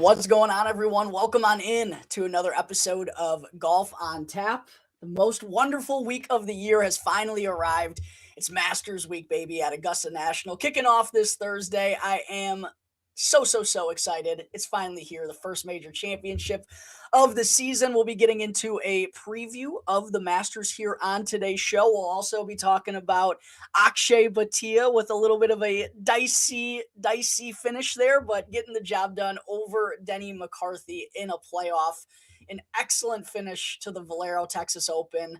What's going on, everyone? Welcome on in to another episode of Golf on Tap. The most wonderful week of the year has finally arrived. It's Masters Week, baby, at Augusta National. Kicking off this Thursday. I am so excited. It's finally here, the first major championship of the season. We'll be getting into a preview of the Masters here on today's show. We'll also be talking about Akshay Bhatia with a little bit of a dicey finish there, but getting the job done over Denny McCarthy in a playoff. An excellent finish to the Valero Texas Open.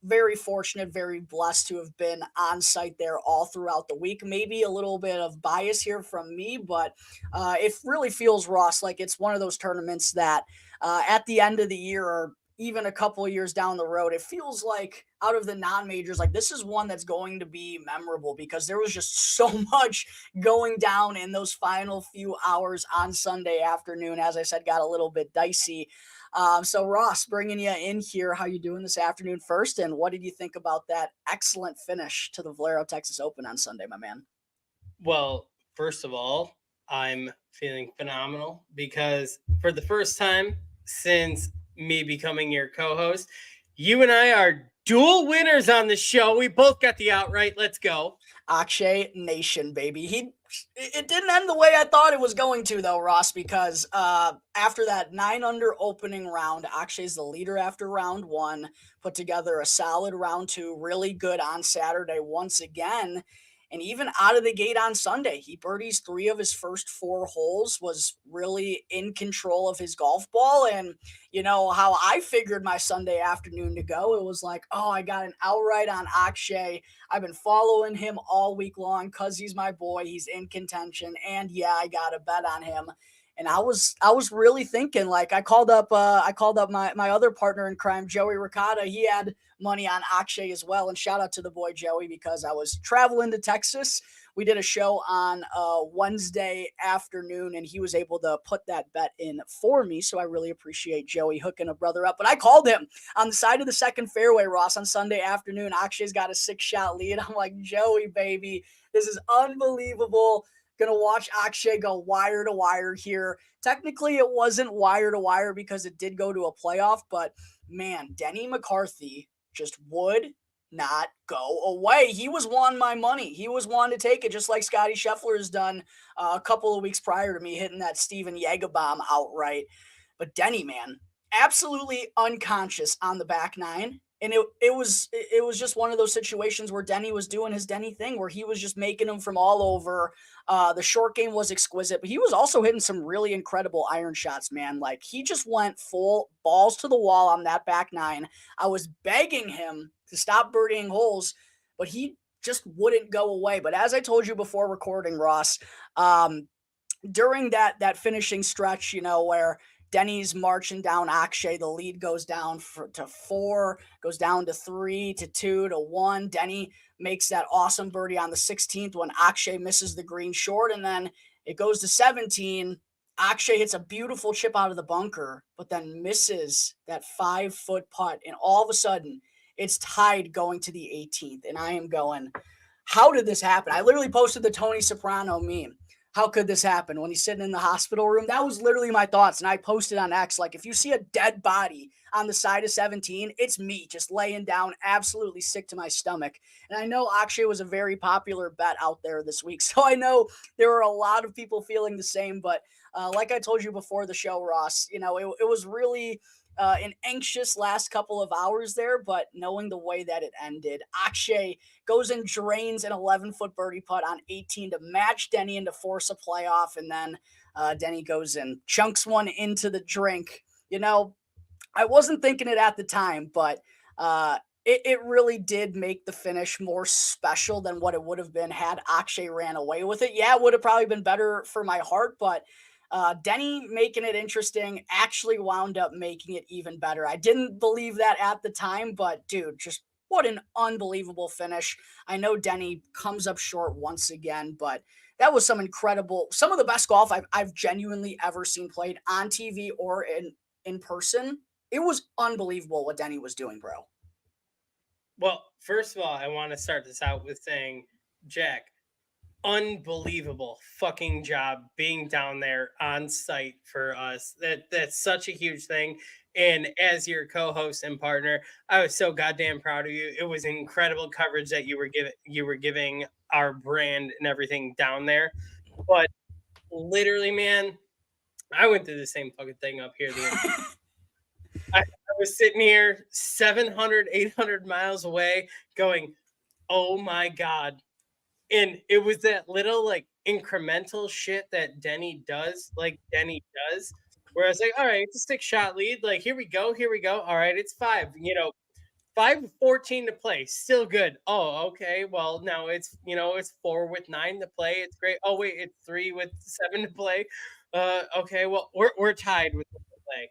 Very fortunate, very blessed to have been on site there all throughout the week. Maybe a little bit of bias here from me, but it really feels, Ross, like it's one of those tournaments that at the end of the year or even a couple of years down the road, it feels like out of the non-majors, like this is one that's going to be memorable because there was just so much going down in those final few hours on Sunday afternoon. As I said, got a little bit dicey. So Ross, bringing you in here, how you doing this afternoon first, and what did you think about that excellent finish to the Valero Texas Open on Sunday, my man? Well, first of all, I'm feeling phenomenal because for the first time since me becoming your co-host, you and I are dual winners on the show. We both got the outright. Let's go. Akshay Nation, baby. It didn't end the way I thought it was going to, though, Ross, because after that 9-under opening round, Akshay's the leader after round one, put together a solid round two, really good on Saturday once again. And even out of the gate on Sunday, he birdies 3 of his first 4 holes, was really in control of his golf ball. And you know how I figured my Sunday afternoon to go? It was like, oh, I got an outright on Akshay. I've been following him all week long because he's my boy. He's in contention. And yeah, I got a bet on him. And I was really thinking, like, I called up my other partner in crime, Joey Ricotta. He had money on Akshay as well. And shout out to the boy Joey, because I was traveling to Texas. We did a show on Wednesday afternoon, and he was able to put that bet in for me. So I really appreciate Joey hooking a brother up. But I called him on the side of the second fairway, Ross, on Sunday afternoon. Akshay's got a 6-shot lead. I'm like, Joey, baby, this is unbelievable. Going to watch Akshay go wire to wire here. Technically, it wasn't wire to wire because it did go to a playoff, but man, Denny McCarthy just would not go away. He was won my money. He was one to take it, just like Scottie Scheffler has done a couple of weeks prior to me hitting that Steven Jaeger bomb outright. But Denny, man, absolutely unconscious on the back nine. And it was just one of those situations where Denny was doing his Denny thing, where he was just making them from all over. The short game was exquisite, but he was also hitting some really incredible iron shots, man. Like, he just went full balls to the wall on that back nine. I was begging him to stop birdieing holes, but he just wouldn't go away. But as I told you before recording, Ross, during that finishing stretch, you know, where Denny's marching down Akshay, the lead goes down to 4, goes down to 3, to 2, to 1. Denny makes that awesome birdie on the 16th when Akshay misses the green short, and then it goes to 17. Akshay hits a beautiful chip out of the bunker, but then misses that 5-foot putt, and all of a sudden, it's tied going to the 18th, and I am going, how did this happen? I literally posted the Tony Soprano meme. How could this happen when he's sitting in the hospital room? That was literally my thoughts. And I posted on X, like, if you see a dead body on the side of 17, it's me just laying down, absolutely sick to my stomach. And I know Akshay was a very popular bet out there this week. So I know there were a lot of people feeling the same. But like I told you before the show, Ross, you know, it was really an anxious last couple of hours there, but knowing the way that it ended, Akshay goes and drains an 11-foot birdie putt on 18 to match Denny and to force a playoff, and then Denny goes and chunks one into the drink. You know, I wasn't thinking it at the time, but it really did make the finish more special than what it would have been had Akshay ran away with it. Yeah, it would have probably been better for my heart, but Denny making it interesting actually wound up making it even better. I didn't believe that at the time, but dude, just what an unbelievable finish. I know Denny comes up short once again, but that was some of the best golf I've genuinely ever seen played on TV or in person. It was unbelievable what Denny was doing, bro. Well, first of all, I want to start this out with saying, Jack, unbelievable fucking job being down there on site for us. That's such a huge thing. And as your co-host and partner, I was so goddamn proud of you. It was incredible coverage that you were giving our brand and everything down there. But literally, man, I went through the same fucking thing up here. I was sitting here 700, 800 miles away going, oh my God. And it was that little like incremental shit that Denny does, where I was like, all right, it's a 6 shot lead. Like, here we go, here we go. All right, it's five, 5:14 to play, still good. Oh, okay. Well, now it's 4 with 9 to play. It's great. Oh, wait, it's 3 with 7 to play. Okay, well, we're tied with the play.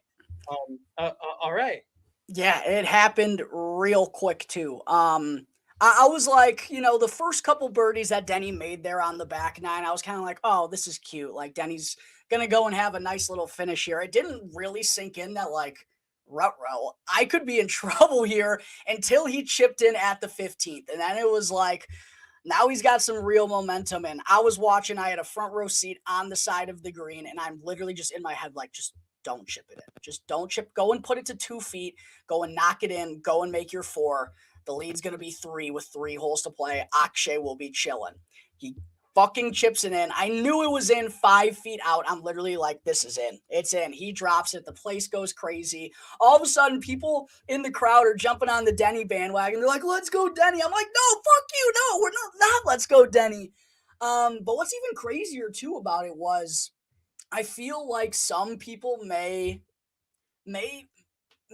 All right. Yeah, it happened real quick too. I was like, the first couple birdies that Denny made there on the back nine, I was kind of like, oh, this is cute. Like Denny's gonna go and have a nice little finish here. It didn't really sink in that like ruh-roh, I could be in trouble here until he chipped in at the 15th. And then it was like, now he's got some real momentum. And I was watching, I had a front row seat on the side of the green, and I'm literally just in my head, like, just don't chip it in. Just don't chip. Go and put it to 2 feet. Go and knock it in. Go and make your four. The lead's going to be 3 with 3 holes to play. Akshay will be chilling. He fucking chips it in. I knew it was in 5 feet out. I'm literally like, this is in. It's in. He drops it. The place goes crazy. All of a sudden, people in the crowd are jumping on the Denny bandwagon. They're like, let's go, Denny. I'm like, no, fuck you. No, we're not let's go, Denny. But what's even crazier, too, about it was I feel like some people may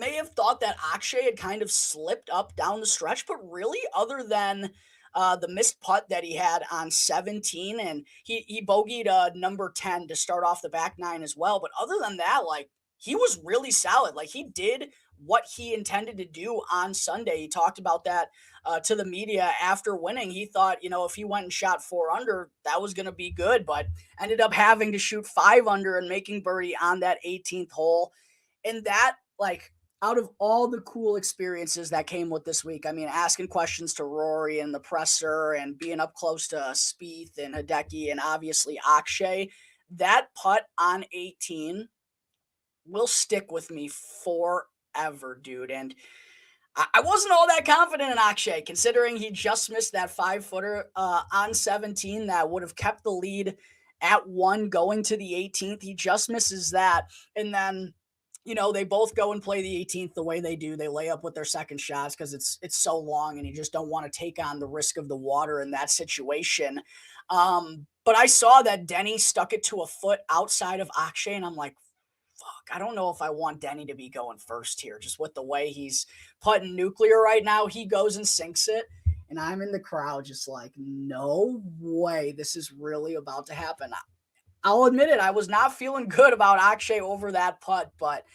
have thought that Akshay had kind of slipped up down the stretch, but really, other than the missed putt that he had on 17, and he bogeyed number 10 to start off the back nine as well. But other than that, like he was really solid. Like he did what he intended to do on Sunday. He talked about that to the media after winning. He thought, if he went and shot 4 under, that was going to be good, but ended up having to shoot 5 under and making birdie on that 18th hole. And that, like, out of all the cool experiences that came with this week, I mean, asking questions to Rory and the presser and being up close to Spieth and Hideki and obviously Akshay, that putt on 18 will stick with me forever, dude. And I wasn't all that confident in Akshay, considering he just missed that 5 footer on 17 that would have kept the lead at 1 going to the 18th. He just misses that. And then they both go and play the 18th the way they do. They lay up with their second shots because it's so long, and you just don't want to take on the risk of the water in that situation. But I saw that Denny stuck it to a foot outside of Akshay, and I'm like, fuck, I don't know if I want Denny to be going first here, just with the way he's putting nuclear right now. He goes and sinks it, and I'm in the crowd just like, no way, this is really about to happen. I'll admit it, I was not feeling good about Akshay over that putt, but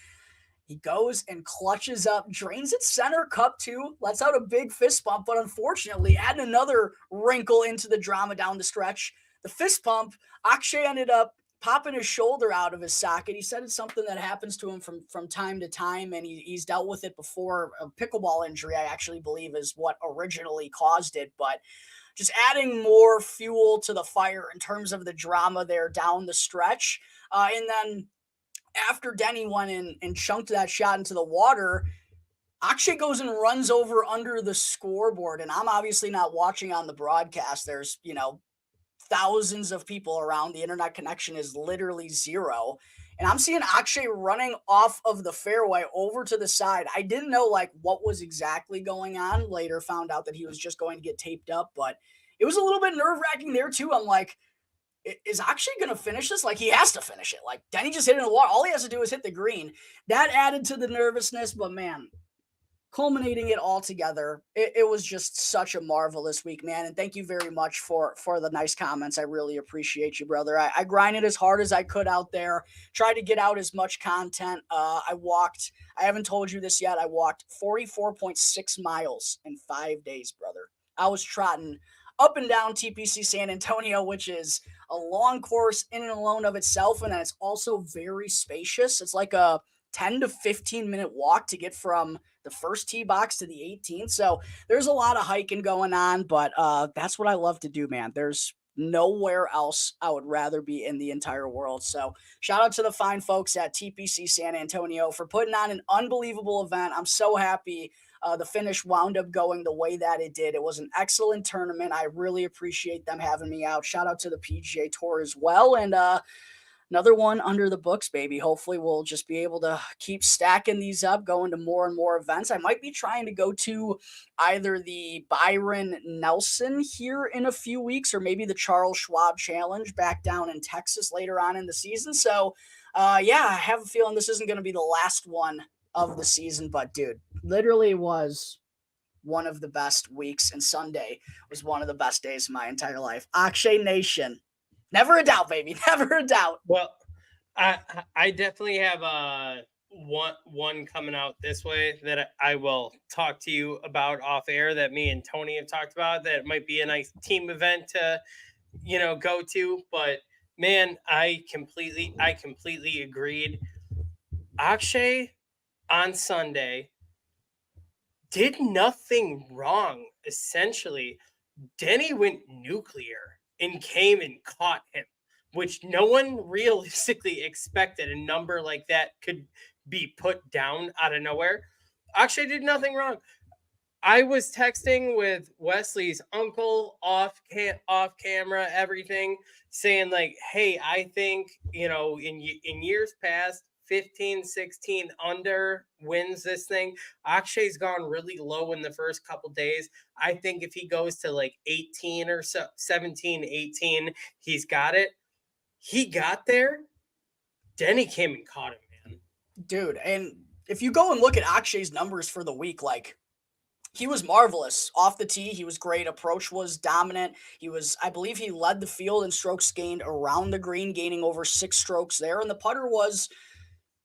he goes and clutches up, drains it center cup too, lets out a big fist bump, but unfortunately, adding another wrinkle into the drama down the stretch. The fist bump, Akshay ended up popping his shoulder out of his socket. He said it's something that happens to him from time to time, and he's dealt with it before. A pickleball injury, I actually believe, is what originally caused it, but just adding more fuel to the fire in terms of the drama there down the stretch. And then after Denny went in and chunked that shot into the water, Akshay goes and runs over under the scoreboard. And I'm obviously not watching on the broadcast. There's, thousands of people around. The internet connection is literally zero. And I'm seeing Akshay running off of the fairway over to the side. I didn't know like what was exactly going on. Later found out that he was just going to get taped up, but it was a little bit nerve-wracking there too. I'm like, is Akshay going to finish this? Like he has to finish it. Like Denny just hit it in the water. All he has to do is hit the green. That added to the nervousness, but man, culminating it all together, it was just such a marvelous week, man. And thank you very much for the nice comments. I really appreciate you, brother. I grinded as hard as I could out there, tried to get out as much content. I haven't told you this yet, I walked 44.6 miles in 5 days, brother. I was trotting up and down TPC San Antonio, which is a long course in and alone of itself, and then it's also very spacious. It's like a 10 to 15 minute walk to get from the first tee box to the 18th. So there's a lot of hiking going on, but that's what I love to do, man. There's Nowhere else I would rather be in the entire world. So shout out to the fine folks at TPC San Antonio for putting on an unbelievable event. I'm so happy the finish wound up going the way that it did. It was an excellent tournament. I really appreciate them having me out. Shout out to the PGA Tour as well. And another one under the books, baby. Hopefully, we'll just be able to keep stacking these up, going to more and more events. I might be trying to go to either the Byron Nelson here in a few weeks or maybe the Charles Schwab Challenge back down in Texas later on in the season. So, yeah, I have a feeling this isn't going to be the last one of the season, but dude, literally was one of the best weeks, and Sunday was one of the best days of my entire life. Akshay Nation. Never a doubt, baby. Never a doubt. Well, I definitely have one coming out this way that I will talk to you about off air that me and Tony have talked about. That might be a nice team event to go to. But man, I completely agreed. Akshay on Sunday did nothing wrong. Essentially, Denny went nuclear and came and caught him, which no one realistically expected a number like that could be put down out of nowhere. Akshay did nothing wrong. I was texting with Wesley's uncle off camera, everything, saying like, hey, I think, in years past, 15, 16 under wins this thing. Akshay's gone really low in the first couple days. I think if he goes to like 18 or so, 17, 18, he's got it. He got there. Denny came and caught him, man. Dude, and if you go and look at Akshay's numbers for the week, like, he was marvelous off the tee. He was great. Approach was dominant. I believe he led the field in strokes gained around the green, gaining over 6 strokes there. And the putter was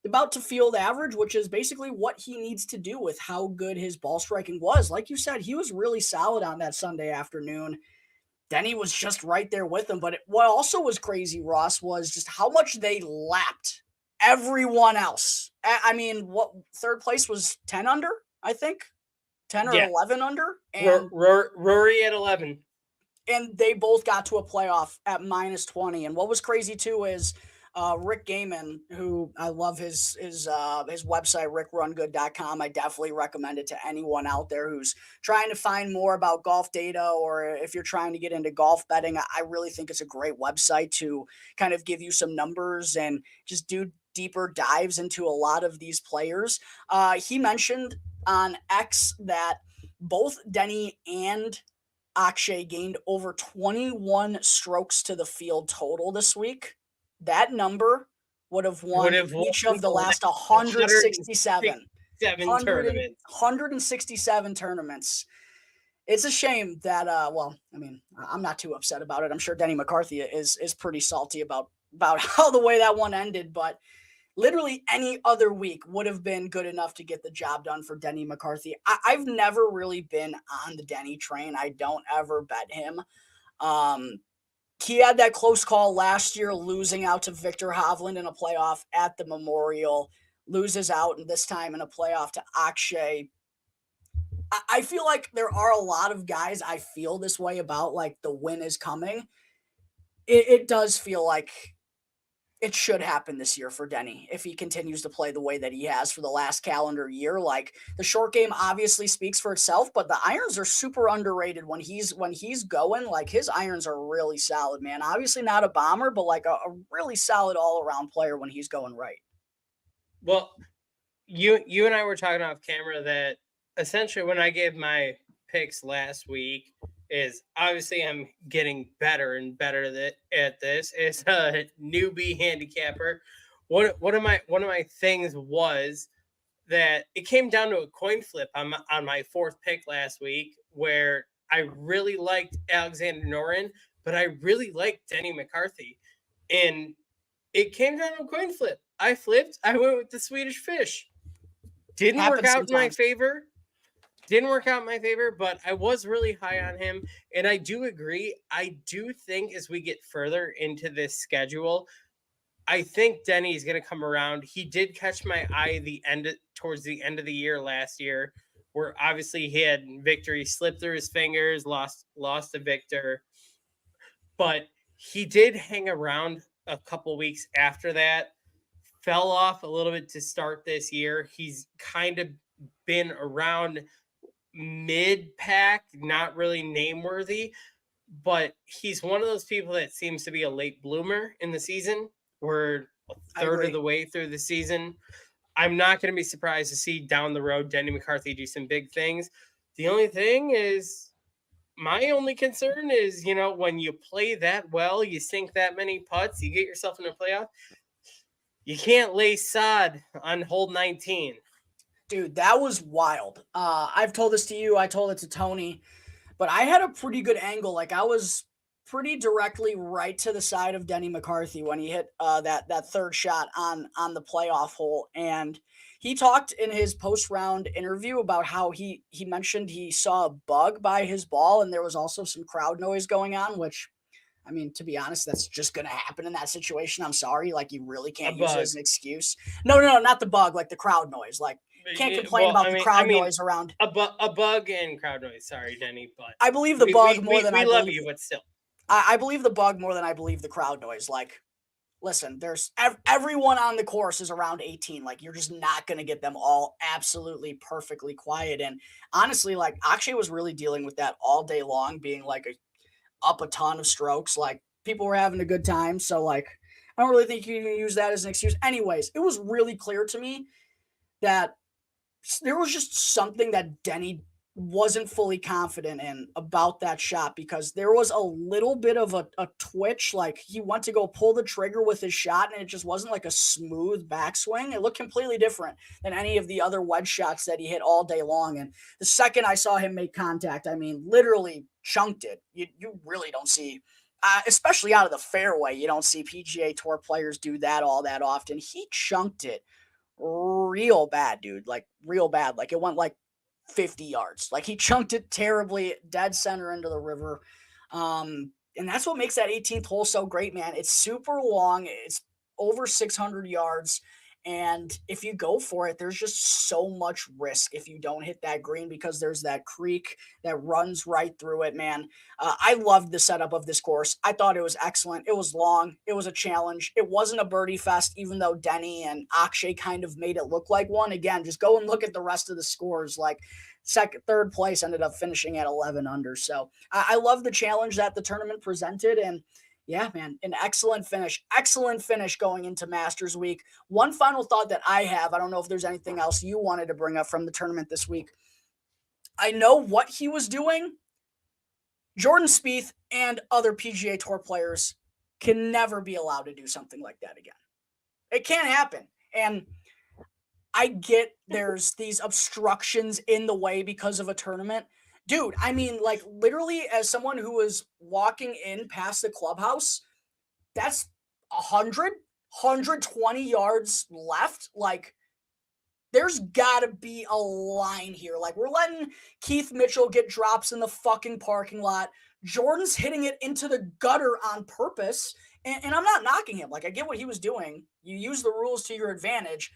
about to field average, which is basically what he needs to do with how good his ball striking was. Like you said, he was really solid on that Sunday afternoon. Denny was just right there with him. But what also was crazy, Ross, was just how much they lapped everyone else. I mean, what third place was 10 under, I think. 10 or 11 under. And Rory at 11. And they both got to a playoff at minus 20. And what was crazy, too, is Rick Gaiman, who I love his website, rickrungood.com. I definitely recommend it to anyone out there who's trying to find more about golf data, or if you're trying to get into golf betting. I really think it's a great website to kind of give you some numbers and just do deeper dives into a lot of these players. He mentioned on X that both Denny and Akshay gained over 21 strokes to the field total this week. That number would have won each of the last 167 tournaments. 167 tournaments. It's a shame that, I'm not too upset about it. I'm sure Denny McCarthy is pretty salty about how the way that one ended, but literally any other week would have been good enough to get the job done for Denny McCarthy. I've never really been on the Denny train. I don't ever bet him. He had that close call last year, losing out to Victor Hovland in a playoff at the Memorial, loses out, and this time in a playoff to Akshay. I feel like there are a lot of guys I feel this way about, like the win is coming. It does feel like it should happen this year for Denny if he continues to play the way that he has for the last calendar year. Like, the short game obviously speaks for itself, but the irons are super underrated when he's going. Like, his irons are really solid, man. Obviously not a bomber, but like a really solid all-around player when he's going right. Well, you and I were talking off camera that essentially when I gave my picks last week, is obviously I'm getting better and better at this. As a newbie handicapper, one of my things was that it came down to a coin flip on my fourth pick last week, where I really liked Alexander Noren, but I really liked Denny McCarthy, and it came down to a coin flip. I flipped. I went with the Swedish Fish. Didn't work out in my favor. Didn't work out in my favor, but I was really high on him. And I do agree. I do think as we get further into this schedule, I think Denny's going to come around. He did catch my eye towards the end of the year last year, where obviously he had victory slip through his fingers, lost to Victor. but he did hang around a couple weeks after that, fell off a little bit to start this year. He's kind of been around mid-pack, not really name-worthy, but he's one of those people that seems to be a late bloomer in the season. We're a third of the way through the season. I'm not going to be surprised to see down the road Denny McCarthy do some big things. The only thing is, my only concern is, when you play that well, you sink that many putts, you get yourself in a playoff, you can't lay sod on hole 19. Dude, that was wild. I've told this to you. I told it to Tony. But I had a pretty good angle. Like, I was pretty directly right to the side of Denny McCarthy when he hit that third shot on the playoff hole. And he talked in his post-round interview about how he mentioned he saw a bug by his ball, and there was also some crowd noise going on, which, I mean, to be honest, that's just going to happen in that situation. I'm sorry. Like, you really can't use it as an excuse. No, not the bug, like the crowd noise. Like, can't complain about the crowd noise around. A bug and crowd noise. Sorry, Denny, but I believe the bug more than I believe. We love you, but still. I believe the bug more than I believe the crowd noise. Like, listen, there's everyone on the course is around 18. Like, you're just not going to get them all absolutely perfectly quiet. And honestly, like, Akshay was really dealing with that all day long, being like up a ton of strokes. Like, people were having a good time. So, like, I don't really think you can use that as an excuse. Anyways, it was really clear to me that there was just something that Denny wasn't fully confident in about that shot, because there was a little bit of a twitch. Like, he went to go pull the trigger with his shot, and it just wasn't like a smooth backswing. It looked completely different than any of the other wedge shots that he hit all day long. And the second I saw him make contact, I mean, literally chunked it. You really don't see, especially out of the fairway, you don't see PGA Tour players do that all that often. He chunked it real bad, dude. Like, real bad. Like, it went like 50 yards. Like, he chunked it terribly, dead center into the river. And that's what makes that 18th hole so great, man. It's super long. It's over 600 yards. And if you go for it, there's just so much risk if you don't hit that green, because there's that creek that runs right through it, man. I loved the setup of this course. I thought it was excellent. It was long. It was a challenge. It wasn't a birdie fest, even though Denny and Akshay kind of made it look like one. Again, just go and look at the rest of the scores. Like, third place ended up finishing at 11 under. So I love the challenge that the tournament presented. And yeah, man, an excellent finish going into Masters Week. One final thought that I have, I don't know if there's anything else you wanted to bring up from the tournament this week. I know what he was doing. Jordan Spieth and other PGA Tour players can never be allowed to do something like that again. It can't happen. And I get there's these obstructions in the way because of a tournament. Dude, I mean, like, literally, as someone who was walking in past the clubhouse, that's 120 yards left. Like, there's gotta be a line here. Like, we're letting Keith Mitchell get drops in the fucking parking lot. Jordan's hitting it into the gutter on purpose. And I'm not knocking him. Like, I get what he was doing. You use the rules to your advantage.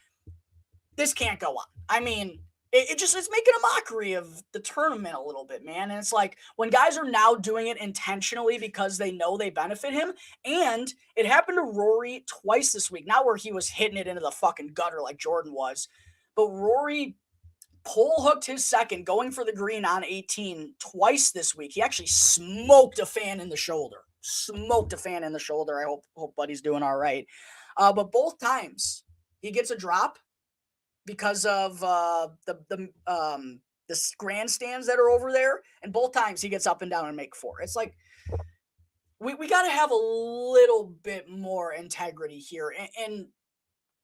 This can't go on. I mean, it's making a mockery of the tournament a little bit, man. And it's like, when guys are now doing it intentionally because they know they benefit him, and it happened to Rory twice this week, not where he was hitting it into the fucking gutter like Jordan was, but Rory pole hooked his second going for the green on 18 twice this week. He actually smoked a fan in the shoulder. I hope Buddy's doing all right. But both times he gets a drop because of the grandstands that are over there, and both times he gets up and down and make four. It's like, we got to have a little bit more integrity here. And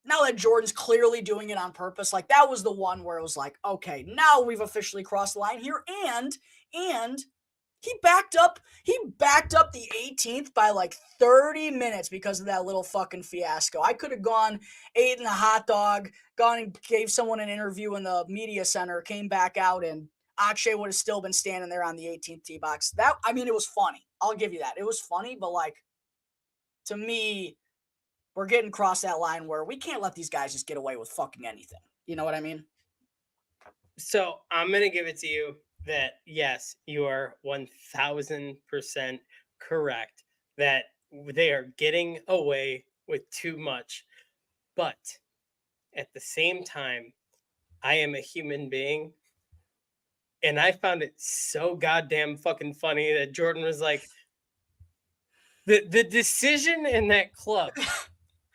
now that Jordan's clearly doing it on purpose, like, that was the one where it was like, okay, now we've officially crossed the line here. And he backed up the 18th by like 30 minutes because of that little fucking fiasco. I could have gone, ate in a hot dog, gone and gave someone an interview in the media center, came back out, and Akshay would have still been standing there on the 18th tee box. That, I mean, it was funny. I'll give you that. It was funny, but, like, to me, we're getting across that line where we can't let these guys just get away with fucking anything. You know what I mean? So I'm going to give it to you that, yes, you are 1000% correct. that they are getting away with too much. But at the same time, I am a human being. And I found it so goddamn fucking funny that Jordan was like, the decision in that club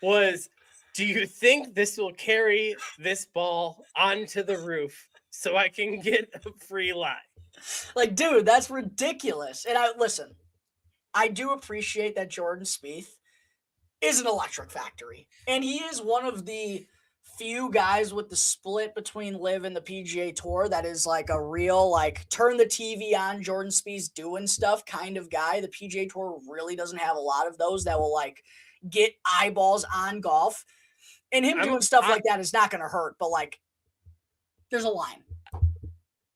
was, do you think this will carry this ball onto the roof so I can get a free lie? Like, dude, that's ridiculous. And I do appreciate that Jordan Spieth is an electric factory. And he is one of the few guys with the split between Live and the PGA Tour that is like a real, like, turn the TV on, Jordan Spieth's doing stuff kind of guy. The PGA Tour really doesn't have a lot of those that will, like, get eyeballs on golf. And him doing stuff like that is not going to hurt, but, like, there's a line.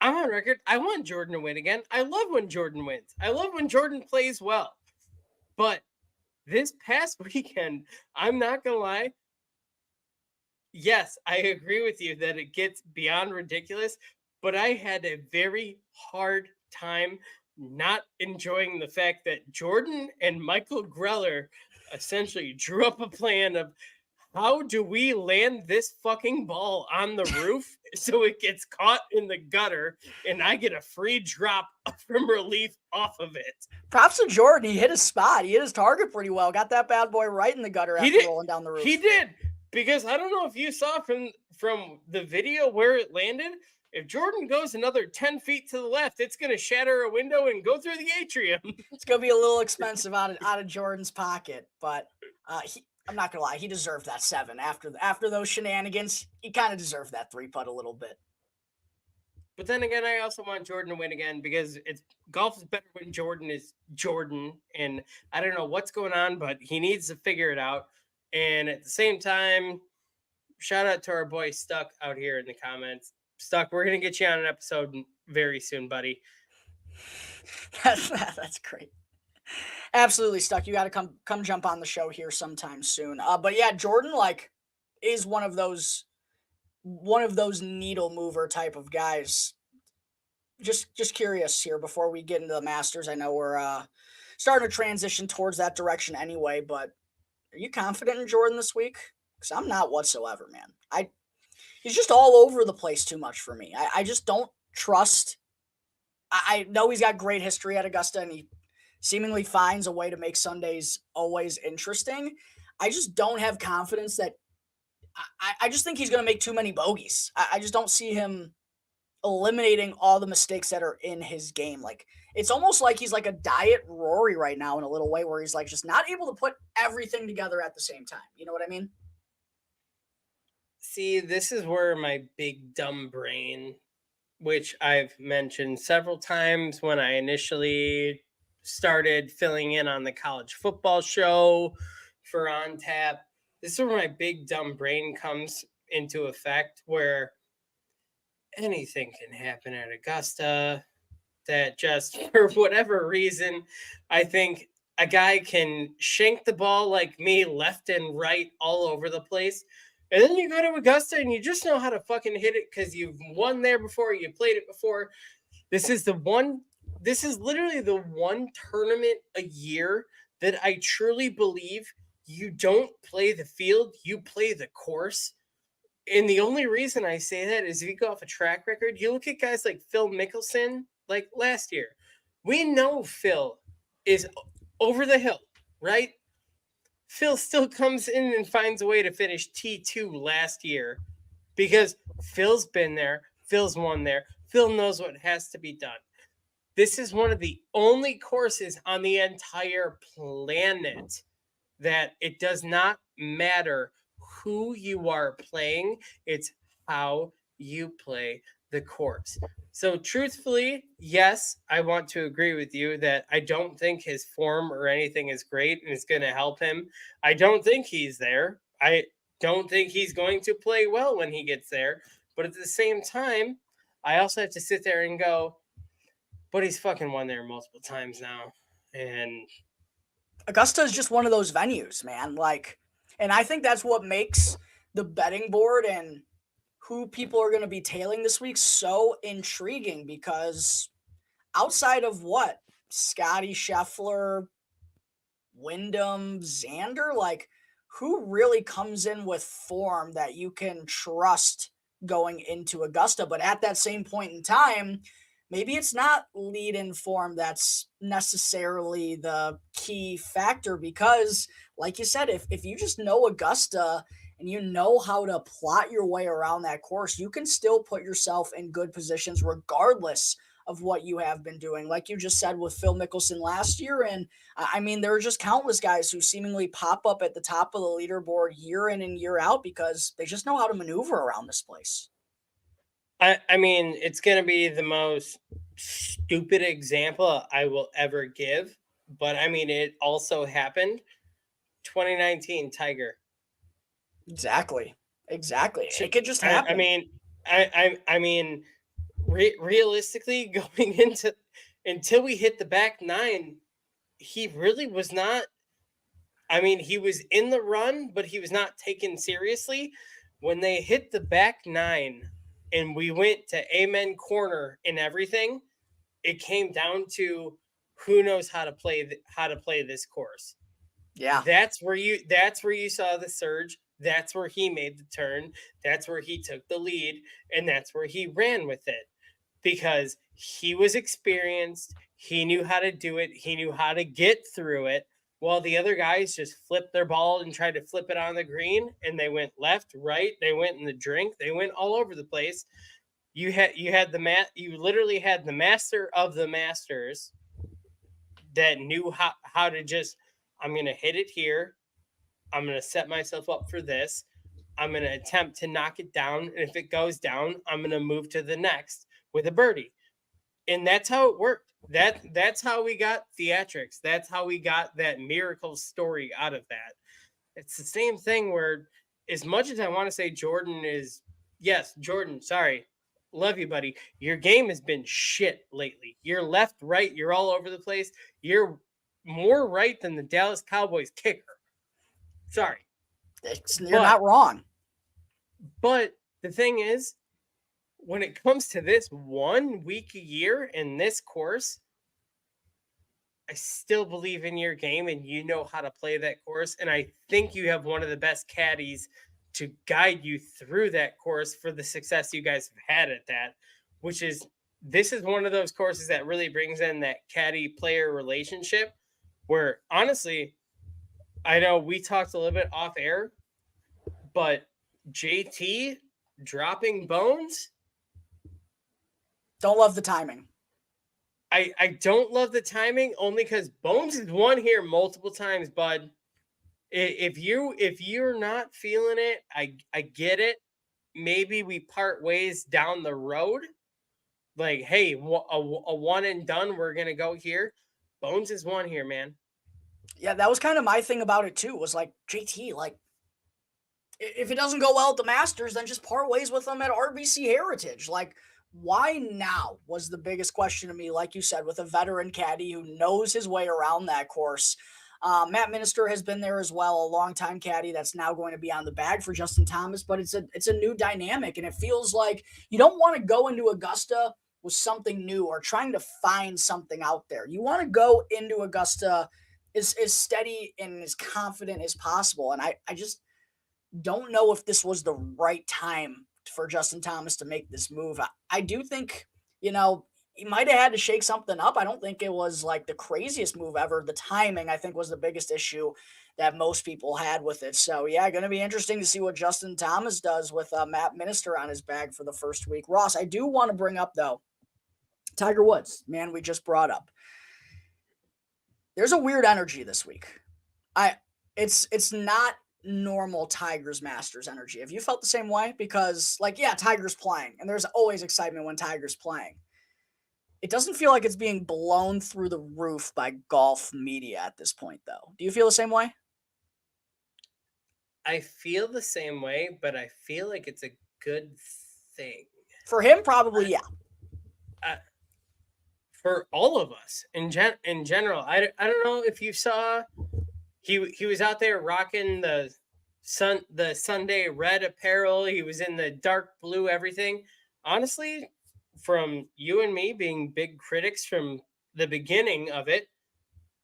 I'm on record. I want Jordan to win again. I love when Jordan wins. I love when Jordan plays well. But this past weekend, I'm not going to lie. Yes, I agree with you that it gets beyond ridiculous, but I had a very hard time not enjoying the fact that Jordan and Michael Greller essentially drew up a plan of how do we land this fucking ball on the roof so it gets caught in the gutter and I get a free drop from relief off of it. Props to Jordan. He hit his spot. He hit his target pretty well. Got that bad boy right in the gutter after rolling down the roof. He did. Because I don't know if you saw from the video where it landed. If Jordan goes another 10 feet to the left, it's going to shatter a window and go through the atrium. It's going to be a little expensive out of Jordan's pocket, but I'm not going to lie. He deserved that 7. After those shenanigans, he kind of deserved that 3-putt a little bit. But then again, I also want Jordan to win again because golf is better when Jordan is Jordan. And I don't know what's going on, but he needs to figure it out. And at the same time, shout out to our boy Stuck out here in the comments. Stuck, we're going to get you on an episode very soon, buddy. That's great. Absolutely, Stuck. You got to come jump on the show here sometime soon. But yeah, Jordan is one of those needle mover type of guys. Just curious here before we get into the Masters. I know we're starting to transition towards that direction anyway, but are you confident in Jordan this week? Because I'm not whatsoever, man. He's just all over the place too much for me. I just don't trust. I know he's got great history at Augusta, and he seemingly finds a way to make Sundays always interesting. I just don't have confidence that. I just think he's going to make too many bogeys. I just don't see him eliminating all the mistakes that are in his game. Like, it's almost like he's like a diet Rory right now in a little way, where he's like just not able to put everything together at the same time. You know what I mean? See, this is where my big dumb brain, which I've mentioned several times when I initially started filling in on the college football show for On Tap, this is where my big dumb brain comes into effect, where anything can happen at Augusta. That just for whatever reason, I think a guy can shank the ball like me left and right all over the place. And then you go to Augusta and you just know how to fucking hit it because you've won there before, you played it before. This is literally the one tournament a year that I truly believe you don't play the field, you play the course. And the only reason I say that is if you go off a track record, you look at guys like Phil Mickelson, like last year. We know Phil is over the hill, right? Phil still comes in and finds a way to finish T2 last year because Phil's been there. Phil's won there. Phil knows what has to be done. This is one of the only courses on the entire planet that it does not matter who you are playing. It's how you play the course. So truthfully, yes, I want to agree with you that I don't think his form or anything is great and is going to help him. I don't think he's there. I don't think he's going to play well when he gets there. But at the same time, I also have to sit there and go, but he's fucking won there multiple times now. And Augusta is just one of those venues, man. And I think that's what makes the betting board and who people are going to be tailing this week so intriguing, because outside of Scottie Scheffler, Wyndham, Xander, like who really comes in with form that you can trust going into Augusta? But at that same point in time, maybe it's not lead-in form that's necessarily the key factor because, like you said, if you just know Augusta and you know how to plot your way around that course, you can still put yourself in good positions regardless of what you have been doing. Like you just said with Phil Mickelson last year. And I mean, there are just countless guys who seemingly pop up at the top of the leaderboard year in and year out because they just know how to maneuver around this place. I mean, it's going to be the most stupid example I will ever give, but I mean, it also happened. 2019 Tiger. Exactly. It could just happen. I mean, realistically, going into until we hit the back nine, he really was not. I mean, he was in the run, but he was not taken seriously. When they hit the back nine, and we went to Amen Corner and everything, it came down to who knows how to play this course. Yeah. That's where you saw the surge. That's where he made the turn. That's where he took the lead, and that's where he ran with it because he was experienced. He knew how to do it. He knew how to get through it. While the other guys just flipped their ball and tried to flip it on the green, and they went left, right. They went in the drink. They went all over the place. You literally had the master of the masters that knew how to just, I'm going to hit it here. I'm going to set myself up for this. I'm going to attempt to knock it down. And if it goes down, I'm going to move to the next with a birdie. And that's how it worked. That's how we got theatrics. That's how we got that miracle story out of that. It's the same thing where, as much as I want to say Jordan, sorry. Love you, buddy. Your game has been shit lately. You're left, right. You're all over the place. You're more right than the Dallas Cowboys kicker. Sorry. You're not wrong. But the thing is, when it comes to this 1 week a year in this course, I still believe in your game and you know how to play that course. And I think you have one of the best caddies to guide you through that course for the success you guys have had at that, this is one of those courses that really brings in that caddy player relationship where honestly, I know we talked a little bit off air, but JT dropping Bones. Don't love the timing. I don't love the timing only because Bones has won here multiple times, bud. If you're not feeling it, I get it. Maybe we part ways down the road. Like, hey, a one and done. We're gonna go here. Bones is won here, man. Yeah, that was kind of my thing about it too. Was like JT, like if it doesn't go well at the Masters, then just part ways with them at RBC Heritage. Like, why now was the biggest question to me, like you said, with a veteran caddy who knows his way around that course. Matt Minister has been there as well, a longtime caddy that's now going to be on the bag for Justin Thomas, but it's a new dynamic, and it feels like you don't want to go into Augusta with something new or trying to find something out there. You want to go into Augusta as steady and as confident as possible, and I just don't know if this was the right time for Justin Thomas to make this move. I do think, he might have had to shake something up. I don't think it was like the craziest move ever. The timing, I think, was the biggest issue that most people had with it. So, yeah, going to be interesting to see what Justin Thomas does with Matt Minister on his bag for the first week. Ross, I do want to bring up, though, Tiger Woods, man, we just brought up. There's a weird energy this week. It's not normal Tiger's Masters energy. Have you felt the same way? Because, Tiger's playing, and there's always excitement when Tiger's playing. It doesn't feel like it's being blown through the roof by golf media at this point, though. Do you feel the same way? I feel the same way, but I feel like it's a good thing. For him, probably, yeah. For all of us in general, I don't know if you saw, he was out there rocking the Sunday red apparel. He was in the dark blue everything. Honestly, from you and me being big critics from the beginning of it,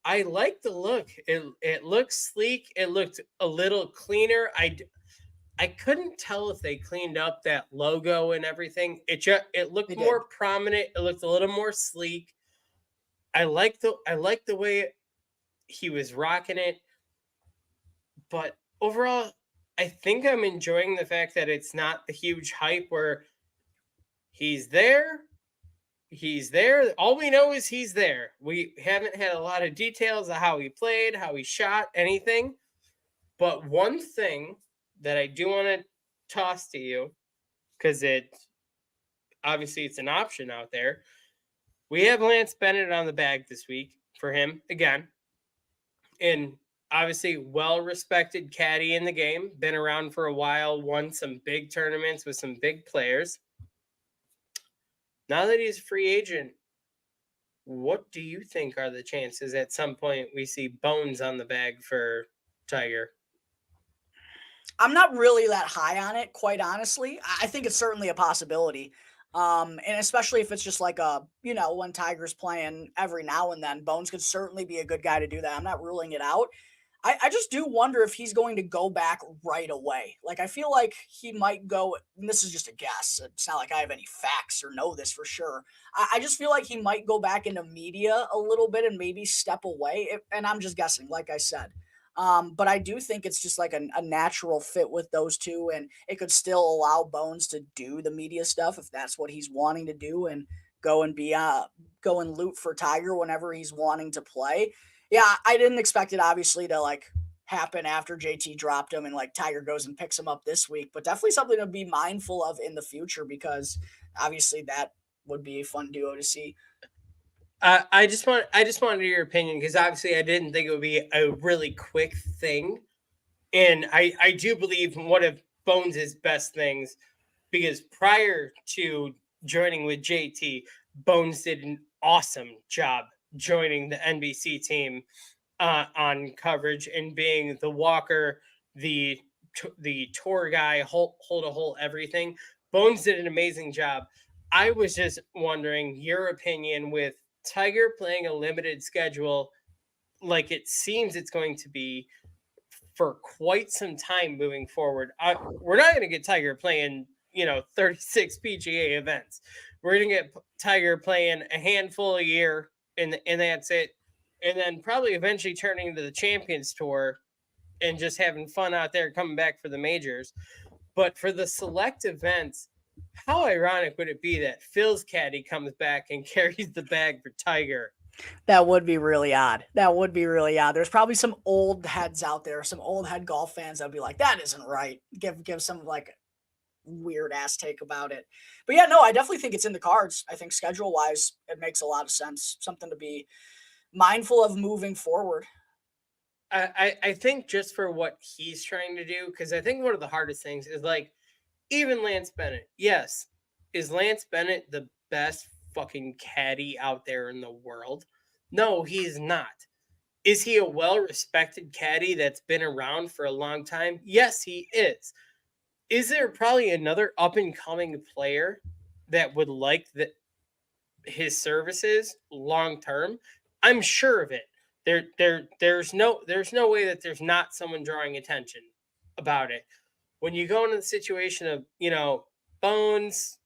I like the look. It looks sleek. It looked a little cleaner. I couldn't tell if they cleaned up that logo and everything. It They looked did. more prominent. It looked a little more sleek. I like the way he was rocking it. But overall, I think I'm enjoying the fact that it's not the huge hype where he's there. He's there. All we know is he's there. We haven't had a lot of details of how he played, how he shot, anything. But one thing that I do want to toss to you, because obviously it's an option out there. We have Lance Bennett on the bag this week for him again. And obviously well-respected caddy in the game, been around for a while, won some big tournaments with some big players. Now that he's a free agent, what do you think are the chances at some point we see Bones on the bag for Tiger? I'm not really that high on it, quite honestly. I think it's certainly a possibility. And especially if it's just like when Tiger's playing every now and then, Bones could certainly be a good guy to do that. I'm not ruling it out. I just do wonder if he's going to go back right away. Like, I feel like he might go, and this is just a guess. It's not like I have any facts or know this for sure. I just feel like he might go back into media a little bit and maybe step away. And I'm just guessing, like I said. But I do think it's just like a natural fit with those two, and it could still allow Bones to do the media stuff if that's what he's wanting to do, and go and go and loot for Tiger whenever he's wanting to play. Yeah, I didn't expect it obviously to like happen after JT dropped him and like Tiger goes and picks him up this week, but definitely something to be mindful of in the future because obviously that would be a fun duo to see. I just wanted your opinion because obviously I didn't think it would be a really quick thing, and I do believe one of Bones' best things because prior to joining with JT, Bones did an awesome job joining the NBC team on coverage and being the walker, the tour guy, hold a hole, everything. Bones did an amazing job. I was just wondering your opinion with Tiger playing a limited schedule, like it seems it's going to be for quite some time moving forward. We're not going to get Tiger playing, 36 PGA events. We're going to get Tiger playing a handful a year, and that's it. And then probably eventually turning into the Champions Tour and just having fun out there, coming back for the majors. But for the select events, how ironic would it be that Phil's caddy comes back and carries the bag for Tiger? That would be really odd. That would be really odd. There's probably some old heads out there, some old head golf fans that'd be like, that isn't right. Give some like weird ass take about it. But yeah, no, I definitely think it's in the cards. I think schedule wise, it makes a lot of sense. Something to be mindful of moving forward. I think just for what he's trying to do, because I think one of the hardest things is like even Lance Bennett. Yes, is Lance Bennett the best fucking caddy out there in the world? No, he's not. Is he a well-respected caddy that's been around for a long time? Yes, he is. Is there probably another up-and-coming player that would like his services long term? I'm sure of it. There's no way that there's not someone drawing attention about it. When you go into the situation of, Bones